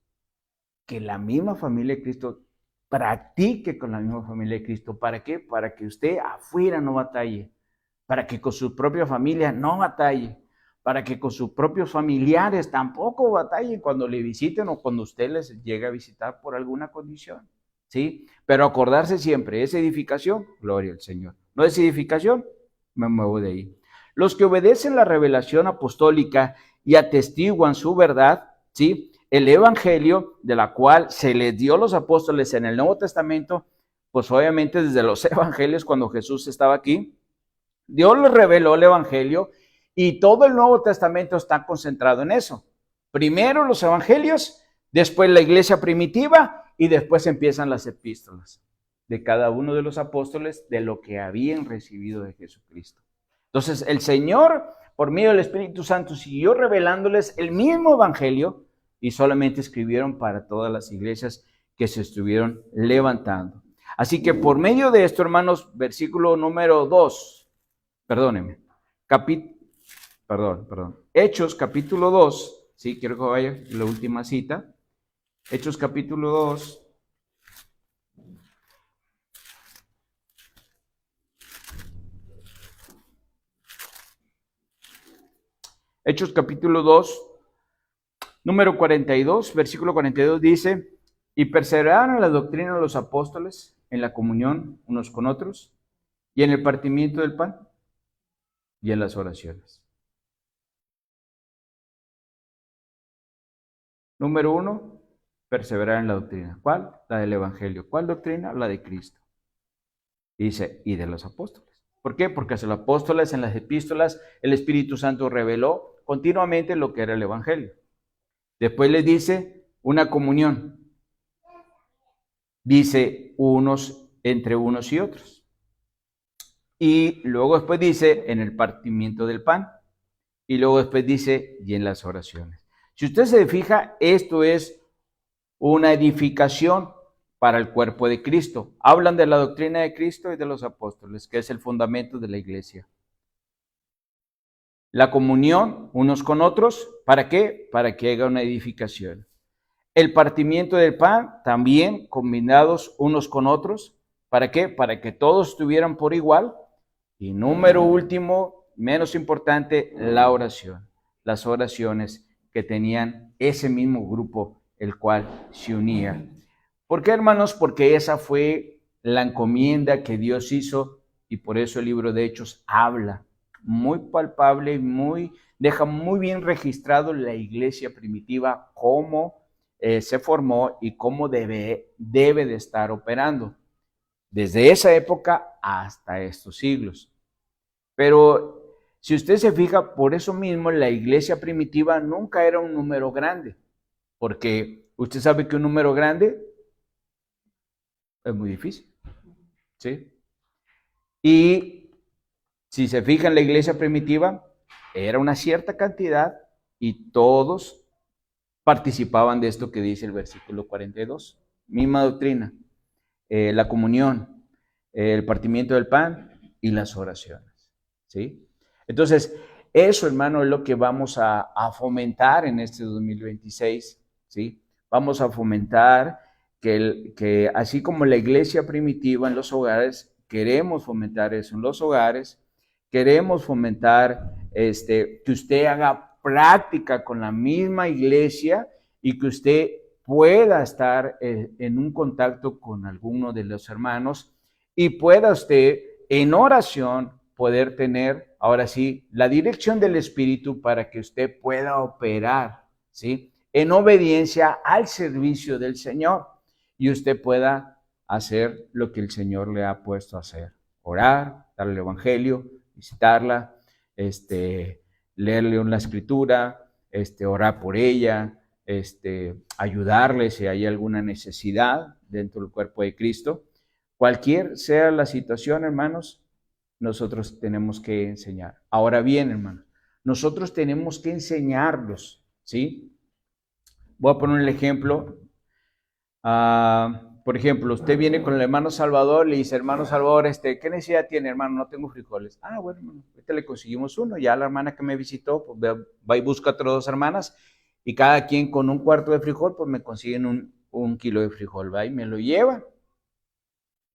que la misma familia de Cristo practique con la misma familia de Cristo. ¿Para qué? Para que usted afuera no batalle, para que con su propia familia no batalle, para que con sus propios familiares tampoco batallen cuando le visiten o cuando usted les llegue a visitar por alguna condición, ¿sí? Pero acordarse siempre, es edificación, gloria al Señor. No es edificación, me muevo de ahí. Los que obedecen la revelación apostólica y atestiguan su verdad, ¿sí? El evangelio de la cual se les dio a los apóstoles en el Nuevo Testamento, pues obviamente desde los evangelios cuando Jesús estaba aquí, Dios les reveló el evangelio y todo el Nuevo Testamento está concentrado en eso. Primero los evangelios, después la iglesia primitiva y después empiezan las epístolas de cada uno de los apóstoles de lo que habían recibido de Jesucristo. Entonces el Señor, por medio del Espíritu Santo, siguió revelándoles el mismo evangelio y solamente escribieron para todas las iglesias que se estuvieron levantando. Así que por medio de esto, hermanos, versículo número 2, perdónenme, Hechos capítulo 2, sí, quiero que vaya la última cita. Hechos capítulo 2. Hechos capítulo 2, número 42, versículo 42 dice, y perseveraron en la doctrina de los apóstoles, en la comunión unos con otros, y en el partimiento del pan, y en las oraciones. Número 1, perseverar en la doctrina. ¿Cuál? La del Evangelio. ¿Cuál doctrina? La de Cristo. Dice, y de los apóstoles. ¿Por qué? Porque a los apóstoles en las epístolas el Espíritu Santo reveló continuamente lo que era el Evangelio. Después les dice una comunión. Dice unos entre unos y otros. Y luego después dice en el partimiento del pan. Y luego después dice y en las oraciones. Si usted se fija, esto es una edificación para el cuerpo de Cristo. Hablan de la doctrina de Cristo y de los apóstoles, que es el fundamento de la iglesia. La comunión unos con otros, ¿para qué? Para que haga una edificación. El partimiento del pan, también combinados unos con otros, ¿para qué? Para que todos estuvieran por igual. Y número último, menos importante, la oración. Las oraciones que tenían ese mismo grupo, el cual se unía. ¿Por qué, hermanos? Porque esa fue la encomienda que Dios hizo y por eso el libro de Hechos habla muy palpable, deja muy bien registrado la iglesia primitiva, cómo se formó y cómo debe de estar operando desde esa época hasta estos siglos. Pero si usted se fija, por eso mismo la iglesia primitiva nunca era un número grande, porque usted sabe que un número grande es muy difícil, ¿sí? Y si se fija en la iglesia primitiva, era una cierta cantidad y todos participaban de esto que dice el versículo 42. Misma doctrina, la comunión, el partimiento del pan y las oraciones, ¿sí? Entonces, eso, hermano, es lo que vamos a fomentar en este 2026, ¿sí? Vamos a fomentar que así como la iglesia primitiva en los hogares, queremos fomentar eso en los hogares, queremos fomentar que usted haga práctica con la misma iglesia y que usted pueda estar en un contacto con alguno de los hermanos y pueda usted en oración poder tener, ahora sí, la dirección del Espíritu para que usted pueda operar, ¿sí? En obediencia al servicio del Señor. y usted pueda hacer lo que el Señor le ha puesto a hacer. Orar, darle el Evangelio, visitarla, leerle la Escritura, orar por ella, ayudarle si hay alguna necesidad dentro del cuerpo de Cristo. Cualquier sea la situación, hermanos, nosotros tenemos que enseñar. Ahora bien, hermanos, nosotros tenemos que enseñarlos, ¿sí? Voy a poner un ejemplo. Por ejemplo, usted viene con el hermano Salvador, le dice, hermano Salvador, ¿qué necesidad tiene, hermano? No tengo frijoles. Bueno, hermano, ahorita le conseguimos uno. Ya la hermana que me visitó, pues va y busca otras 2 hermanas, y cada quien con un cuarto de frijol, pues me consiguen un kilo de frijol, ¿va? Y me lo llevan.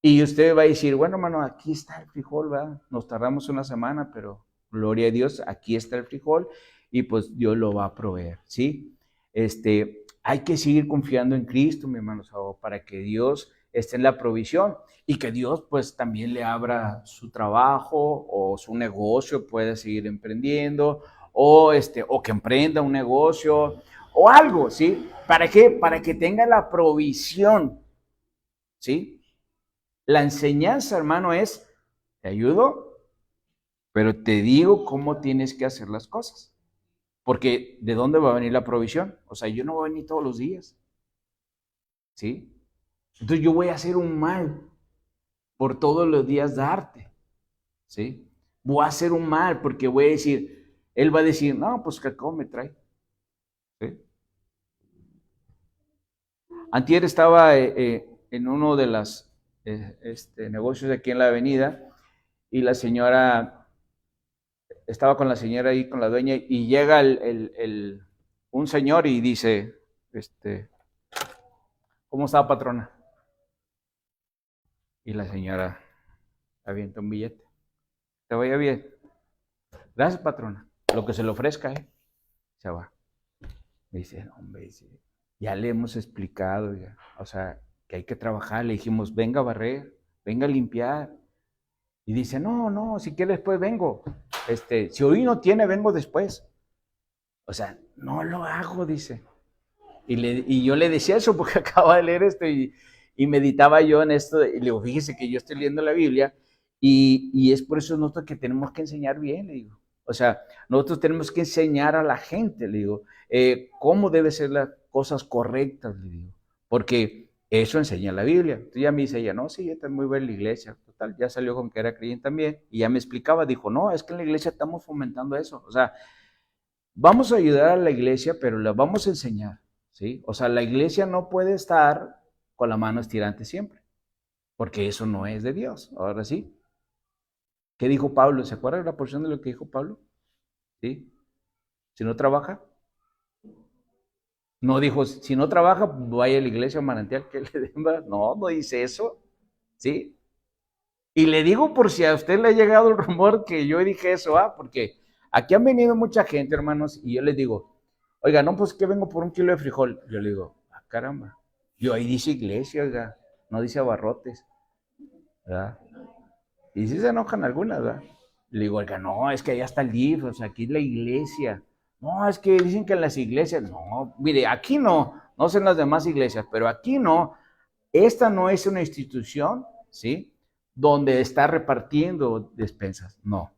Y usted va a decir, bueno, hermano, aquí está el frijol, ¿va? Nos tardamos una semana, pero gloria a Dios, aquí está el frijol, y pues Dios lo va a proveer, ¿sí? Hay que seguir confiando en Cristo, mi hermano, para que Dios esté en la provisión y que Dios pues también le abra su trabajo o su negocio, pueda seguir emprendiendo o que emprenda un negocio o algo, ¿sí? ¿Para qué? Para que tenga la provisión, ¿sí? La enseñanza, hermano, es, te ayudo, pero te digo cómo tienes que hacer las cosas. Porque ¿de dónde va a venir la provisión? O sea, yo no voy a venir todos los días, ¿sí? Entonces yo voy a hacer un mal por todos los días darte, ¿sí? Voy a hacer un mal porque voy a decir, él va a decir, no, pues cacao me trae, ¿sí? Antier estaba en uno de los negocios aquí en la avenida y la señora, estaba con la señora ahí, con la dueña, y llega un señor y dice, ¿cómo está, patrona? Y la señora avienta un billete. Te vaya bien. Gracias, patrona. Lo que se le ofrezca, se va. Me dice, hombre, dice, ya le hemos explicado, ya, o sea, que hay que trabajar. Le dijimos, venga a barrer, venga a limpiar. Y dice, no, si quiere después vengo. Si hoy no tiene, vengo después. O sea, no lo hago, dice. Y yo le decía eso porque acaba de leer esto y meditaba yo en esto. Y le digo, fíjese que yo estoy leyendo la Biblia y es por eso nosotros que tenemos que enseñar bien, le digo. O sea, nosotros tenemos que enseñar a la gente, le digo, cómo deben ser las cosas correctas, le digo. Porque eso enseña la Biblia. Entonces ya me dice ella, no, sí, ya está muy buena la iglesia. Total, ya salió con que era creyente también. Y ya me explicaba, dijo, no, es que en la iglesia estamos fomentando eso. O sea, vamos a ayudar a la iglesia, pero la vamos a enseñar, ¿sí? O sea, la iglesia no puede estar con la mano estirante siempre, porque eso no es de Dios. Ahora sí. ¿Qué dijo Pablo? ¿Se acuerdan de la porción de lo que dijo Pablo? ¿Sí? Si no trabaja. No dijo, si no trabaja, vaya a la iglesia manantial que le den. No dice eso, ¿sí? Y le digo por si a usted le ha llegado el rumor que yo dije eso, porque aquí han venido mucha gente, hermanos, y yo les digo, oiga, no, pues que vengo por un kilo de frijol. Yo le digo, caramba, yo ahí dice iglesia, oiga, no dice abarrotes, ¿verdad? Y sí se enojan algunas, ¿verdad? Le digo, oiga, no, es que allá está el DIF, o sea, aquí es la iglesia. No, es que dicen que en las iglesias, no, mire, aquí no sé en las demás iglesias, pero aquí no. Esta no es una institución, ¿sí? Donde está repartiendo despensas. No,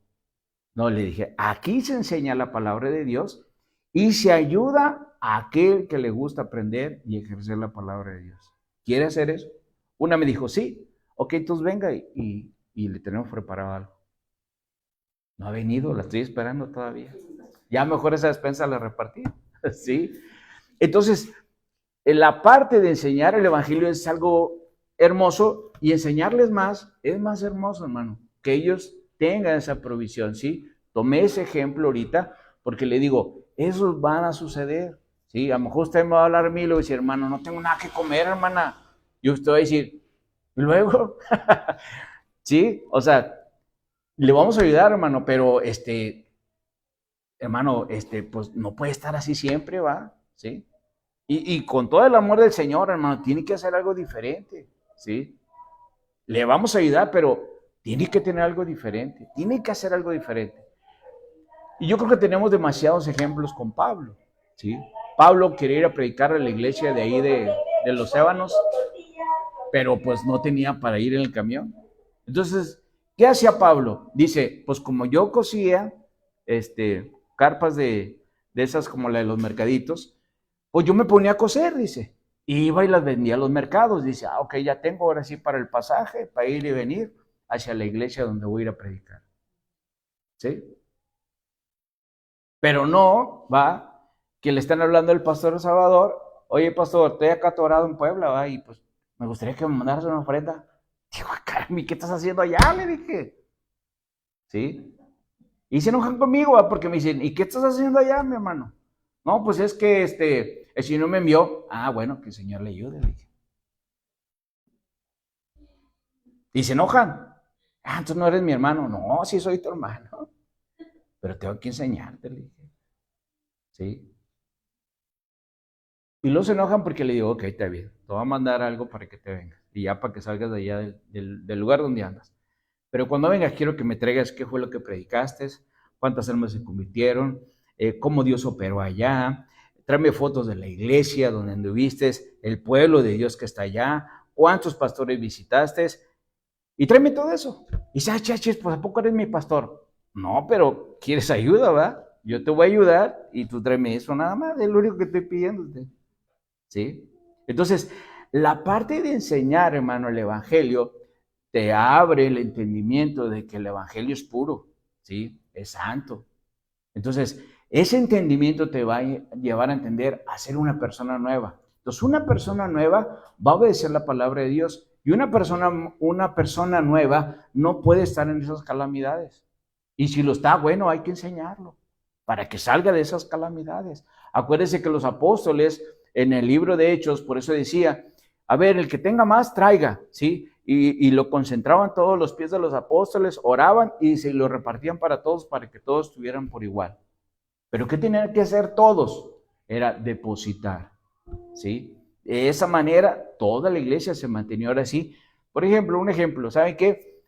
le dije, aquí se enseña la palabra de Dios y se ayuda a aquel que le gusta aprender y ejercer la palabra de Dios. ¿Quiere hacer eso? Una me dijo, sí, ok, entonces venga y le tenemos preparado algo. No ha venido, la estoy esperando todavía. Ya mejor esa despensa la repartí, ¿sí? Entonces, la parte de enseñar el evangelio es algo hermoso y enseñarles más es más hermoso, hermano, que ellos tengan esa provisión, ¿sí? Tomé ese ejemplo ahorita porque le digo, esos van a suceder, ¿sí? A lo mejor usted me va a hablar a mí y le va a decir, hermano, no tengo nada que comer, hermana. Y usted va a decir, luego, ¿sí? O sea, le vamos a ayudar, hermano, pero hermano, pues no puede estar así siempre, ¿va? ¿Sí? Y con todo el amor del Señor, hermano, tiene que hacer algo diferente, ¿sí? Le vamos a ayudar, pero tiene que tener algo diferente, tiene que hacer algo diferente. Y yo creo que tenemos demasiados ejemplos con Pablo, ¿sí? Pablo quería ir a predicar a la iglesia de ahí de los Ébanos pero pues no tenía para ir en el camión. Entonces, ¿qué hacía Pablo? Dice, pues como yo cosía carpas de esas como la de los mercaditos, pues yo me ponía a coser, dice, y iba y las vendía a los mercados. Dice, ok, ya tengo ahora sí para el pasaje, para ir y venir hacia la iglesia donde voy a ir a predicar. ¿Sí? Pero no, va, que le están hablando al pastor Salvador, oye pastor, estoy acá atorado en Puebla, va, y pues me gustaría que me mandaras una ofrenda. Digo, Carmen, ¿qué estás haciendo allá? Le dije, ¿sí? Y se enojan conmigo, ¿va? Porque me dicen, ¿y qué estás haciendo allá, mi hermano? No, pues es que el Señor me envió. Ah, bueno, que el Señor le ayude, le dije. Y se enojan. Ah, entonces no eres mi hermano. No, sí soy tu hermano. Pero tengo que enseñarte, le dije. ¿Sí? Y luego se enojan porque le digo, ok, está bien, te voy a mandar algo para que te vengas. Y ya para que salgas de allá del lugar donde andas. Pero cuando vengas quiero que me traigas qué fue lo que predicaste, cuántas almas se convirtieron, cómo Dios operó allá, tráeme fotos de la iglesia donde anduviste, el pueblo de Dios que está allá, cuántos pastores visitaste, y tráeme todo eso. Y dice, chachis, pues ¿a poco eres mi pastor? No, pero quieres ayuda, ¿va? Yo te voy a ayudar y tú tráeme eso nada más, es lo único que estoy pidiendo. ¿Sí? Entonces, la parte de enseñar, hermano, el Evangelio, te abre el entendimiento de que el Evangelio es puro, ¿sí? Es santo. Entonces, ese entendimiento te va a llevar a entender a ser una persona nueva. Entonces, una persona nueva va a obedecer la palabra de Dios y una persona nueva no puede estar en esas calamidades. Y si lo está, bueno, hay que enseñarlo para que salga de esas calamidades. Acuérdense que los apóstoles en el libro de Hechos, por eso decía, a ver, el que tenga más, traiga, ¿sí? Y lo concentraban todos los pies de los apóstoles, oraban y se lo repartían para todos, para que todos estuvieran por igual. Pero ¿qué tenían que hacer todos? Era depositar, ¿sí? De esa manera, toda la iglesia se mantenía ahora sí. Por ejemplo, un ejemplo, ¿saben qué?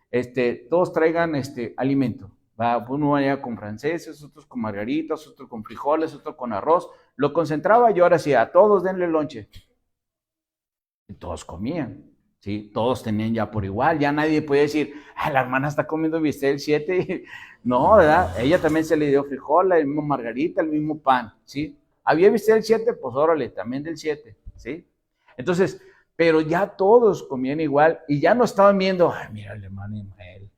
Todos traigan alimento. Va, uno vaya con franceses, otros con margaritas, otros con frijoles, otros con arroz. Lo concentraba y ahora sí, a todos denle lonche. Y todos comían, ¿sí? Todos tenían ya por igual. Ya nadie puede decir, la hermana está comiendo bistec 7. No, ¿verdad? Ella también se le dio frijoles, el mismo margarita, el mismo pan, ¿sí? Había bistec 7, pues órale, también del 7, ¿sí? Entonces, pero ya todos comían igual y ya no estaban viendo, ay, mira el hermano Ismael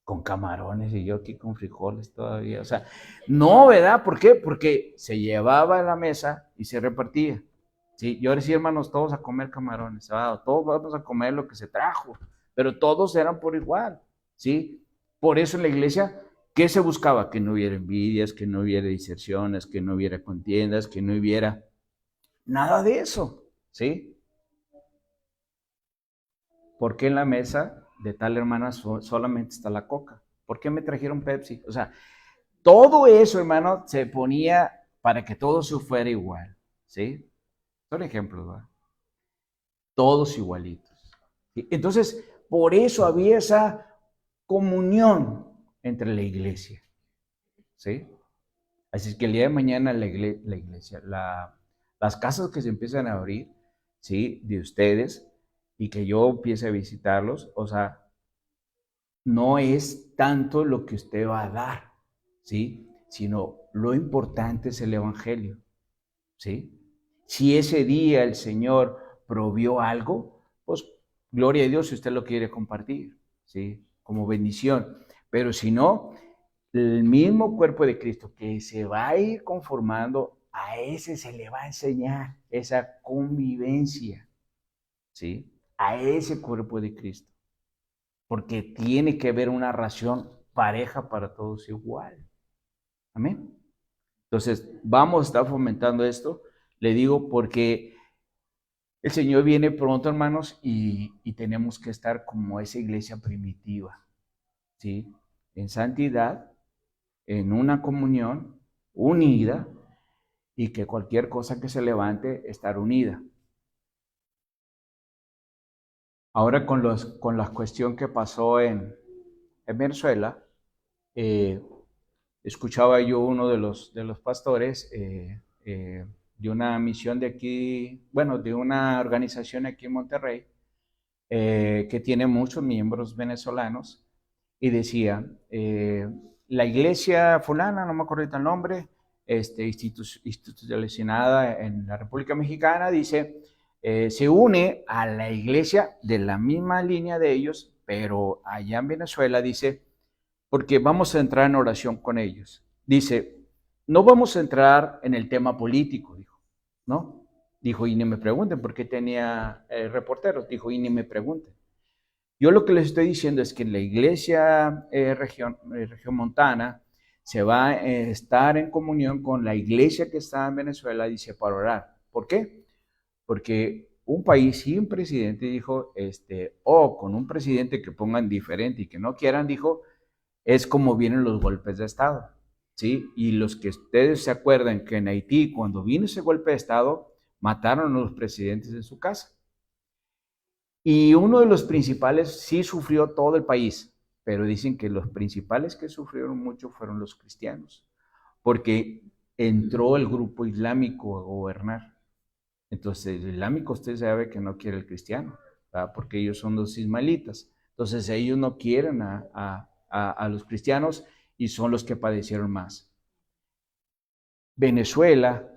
con camarones y yo aquí con frijoles todavía. O sea, no, ¿verdad? ¿Por qué? Porque se llevaba a la mesa y se repartía. Sí, yo ahora sí, hermanos, todos a comer camarones, todos vamos a comer lo que se trajo, pero todos eran por igual, ¿sí? Por eso en la iglesia, ¿qué se buscaba? Que no hubiera envidias, que no hubiera diserciones, que no hubiera contiendas, que no hubiera nada de eso, ¿sí? ¿Por qué en la mesa de tal hermana solamente está la coca? ¿Por qué me trajeron Pepsi? O sea, todo eso, hermano, se ponía para que todo se fuera igual, ¿sí? Son ejemplos, ¿verdad? Todos igualitos. ¿Sí? Entonces, por eso había esa comunión entre la iglesia, ¿sí? Así es que el día de mañana la iglesia, las casas que se empiezan a abrir, ¿sí? De ustedes, y que yo empiece a visitarlos, o sea, no es tanto lo que usted va a dar, ¿sí? Sino lo importante es el Evangelio, ¿sí? Si ese día el Señor provió algo, pues gloria a Dios si usted lo quiere compartir, ¿sí? Como bendición. Pero si no, el mismo cuerpo de Cristo que se va a ir conformando, a ese se le va a enseñar esa convivencia, ¿sí? A ese cuerpo de Cristo. Porque tiene que haber una ración pareja para todos igual. Amén. Entonces, vamos a estar fomentando esto, le digo, porque el Señor viene pronto, hermanos, y tenemos que estar como esa iglesia primitiva, ¿sí? En santidad, en una comunión unida, y que cualquier cosa que se levante, estar unida. Ahora con la cuestión que pasó en Venezuela, escuchaba yo uno de los pastores de una misión de aquí, bueno, de una organización aquí en Monterrey, que tiene muchos miembros venezolanos, y decía, la iglesia fulana, no me acuerdo ahorita el nombre, institucionalizada en la República Mexicana, dice, se une a la iglesia de la misma línea de ellos, pero allá en Venezuela dice, porque vamos a entrar en oración con ellos. Dice, no vamos a entrar en el tema político, dijo, ¿no? Dijo, y ni me pregunten por qué tenía reporteros, dijo, y ni me pregunten. Yo lo que les estoy diciendo es que en la iglesia regiomontana se va a estar en comunión con la iglesia que está en Venezuela, dice, para orar. ¿Por qué? Porque un país sin presidente, dijo, o con un presidente que pongan diferente y que no quieran, dijo, es como vienen los golpes de Estado, ¿sí? Y los que ustedes se acuerdan que en Haití, cuando vino ese golpe de Estado, mataron a los presidentes en su casa. Y uno de los principales sí sufrió todo el país, pero dicen que los principales que sufrieron mucho fueron los cristianos, porque entró el grupo islámico a gobernar. Entonces, el islámico usted sabe que no quiere el cristiano, ¿verdad? Porque ellos son los ismaelitas. Entonces, ellos no quieren a los cristianos y son los que padecieron más. Venezuela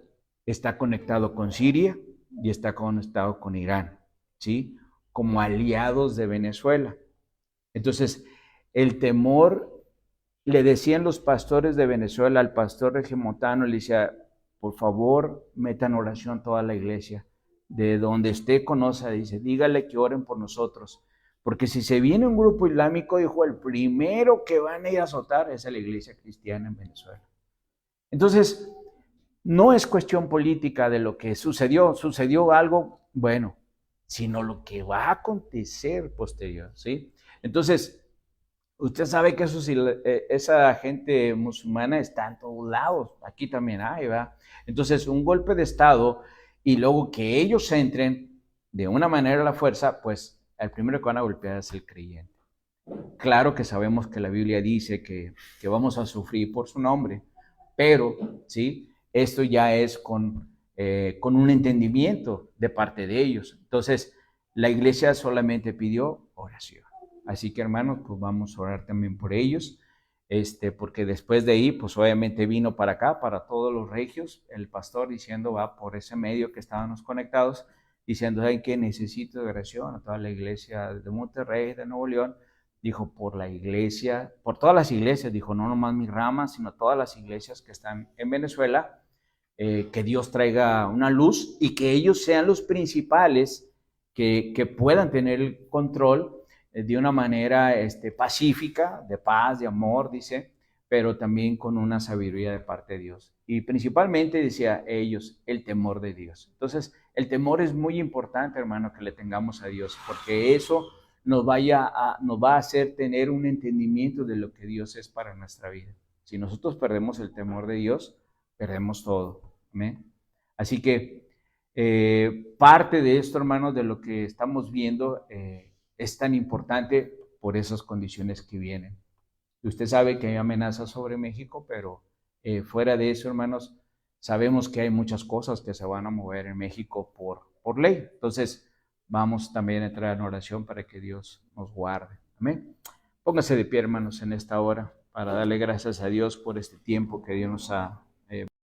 está conectado con Siria y está conectado con Irán, ¿sí? Como aliados de Venezuela. Entonces, el temor, le decían los pastores de Venezuela al pastor regiomontano, le decía, por favor, metan oración toda la iglesia. De donde usted conoce, dice, dígale que oren por nosotros. Porque si se viene un grupo islámico, dijo, el primero que van a ir a azotar es a la iglesia cristiana en Venezuela. Entonces, no es cuestión política de lo que sucedió algo bueno, sino lo que va a acontecer posterior, ¿sí? Entonces, usted sabe que esa gente musulmana está en todos lados, aquí también hay, ¿verdad? Entonces, un golpe de Estado y luego que ellos entren de una manera a la fuerza, pues el primero que van a golpear es el creyente. Claro que sabemos que la Biblia dice que vamos a sufrir por su nombre, pero, ¿sí? Esto ya es con un entendimiento de parte de ellos. Entonces, la iglesia solamente pidió oración. Así que, hermanos, pues vamos a orar también por ellos, porque después de ahí, pues obviamente vino para acá, para todos los regios, el pastor diciendo, va por ese medio que estábamos conectados, diciendo, ¿saben qué? Necesito de oración a toda la iglesia de Monterrey, de Nuevo León. Dijo, por la iglesia, por todas las iglesias, dijo, no nomás mi rama, sino todas las iglesias que están en Venezuela, que Dios traiga una luz y que ellos sean los principales que puedan tener el control de una manera pacífica, de paz, de amor, dice, pero también con una sabiduría de parte de Dios. Y principalmente, decía ellos, el temor de Dios. Entonces, el temor es muy importante, hermano, que le tengamos a Dios, porque eso nos va a hacer tener un entendimiento de lo que Dios es para nuestra vida. Si nosotros perdemos el temor de Dios, perdemos todo. ¿Amén? Así que parte de esto, hermanos, de lo que estamos viendo es tan importante por esas condiciones que vienen. Y usted sabe que hay amenazas sobre México, pero fuera de eso, hermanos, sabemos que hay muchas cosas que se van a mover en México por ley. Entonces, vamos también a entrar en oración para que Dios nos guarde. Amén. Póngase de pie, hermanos, en esta hora para darle gracias a Dios por este tiempo que Dios nos ha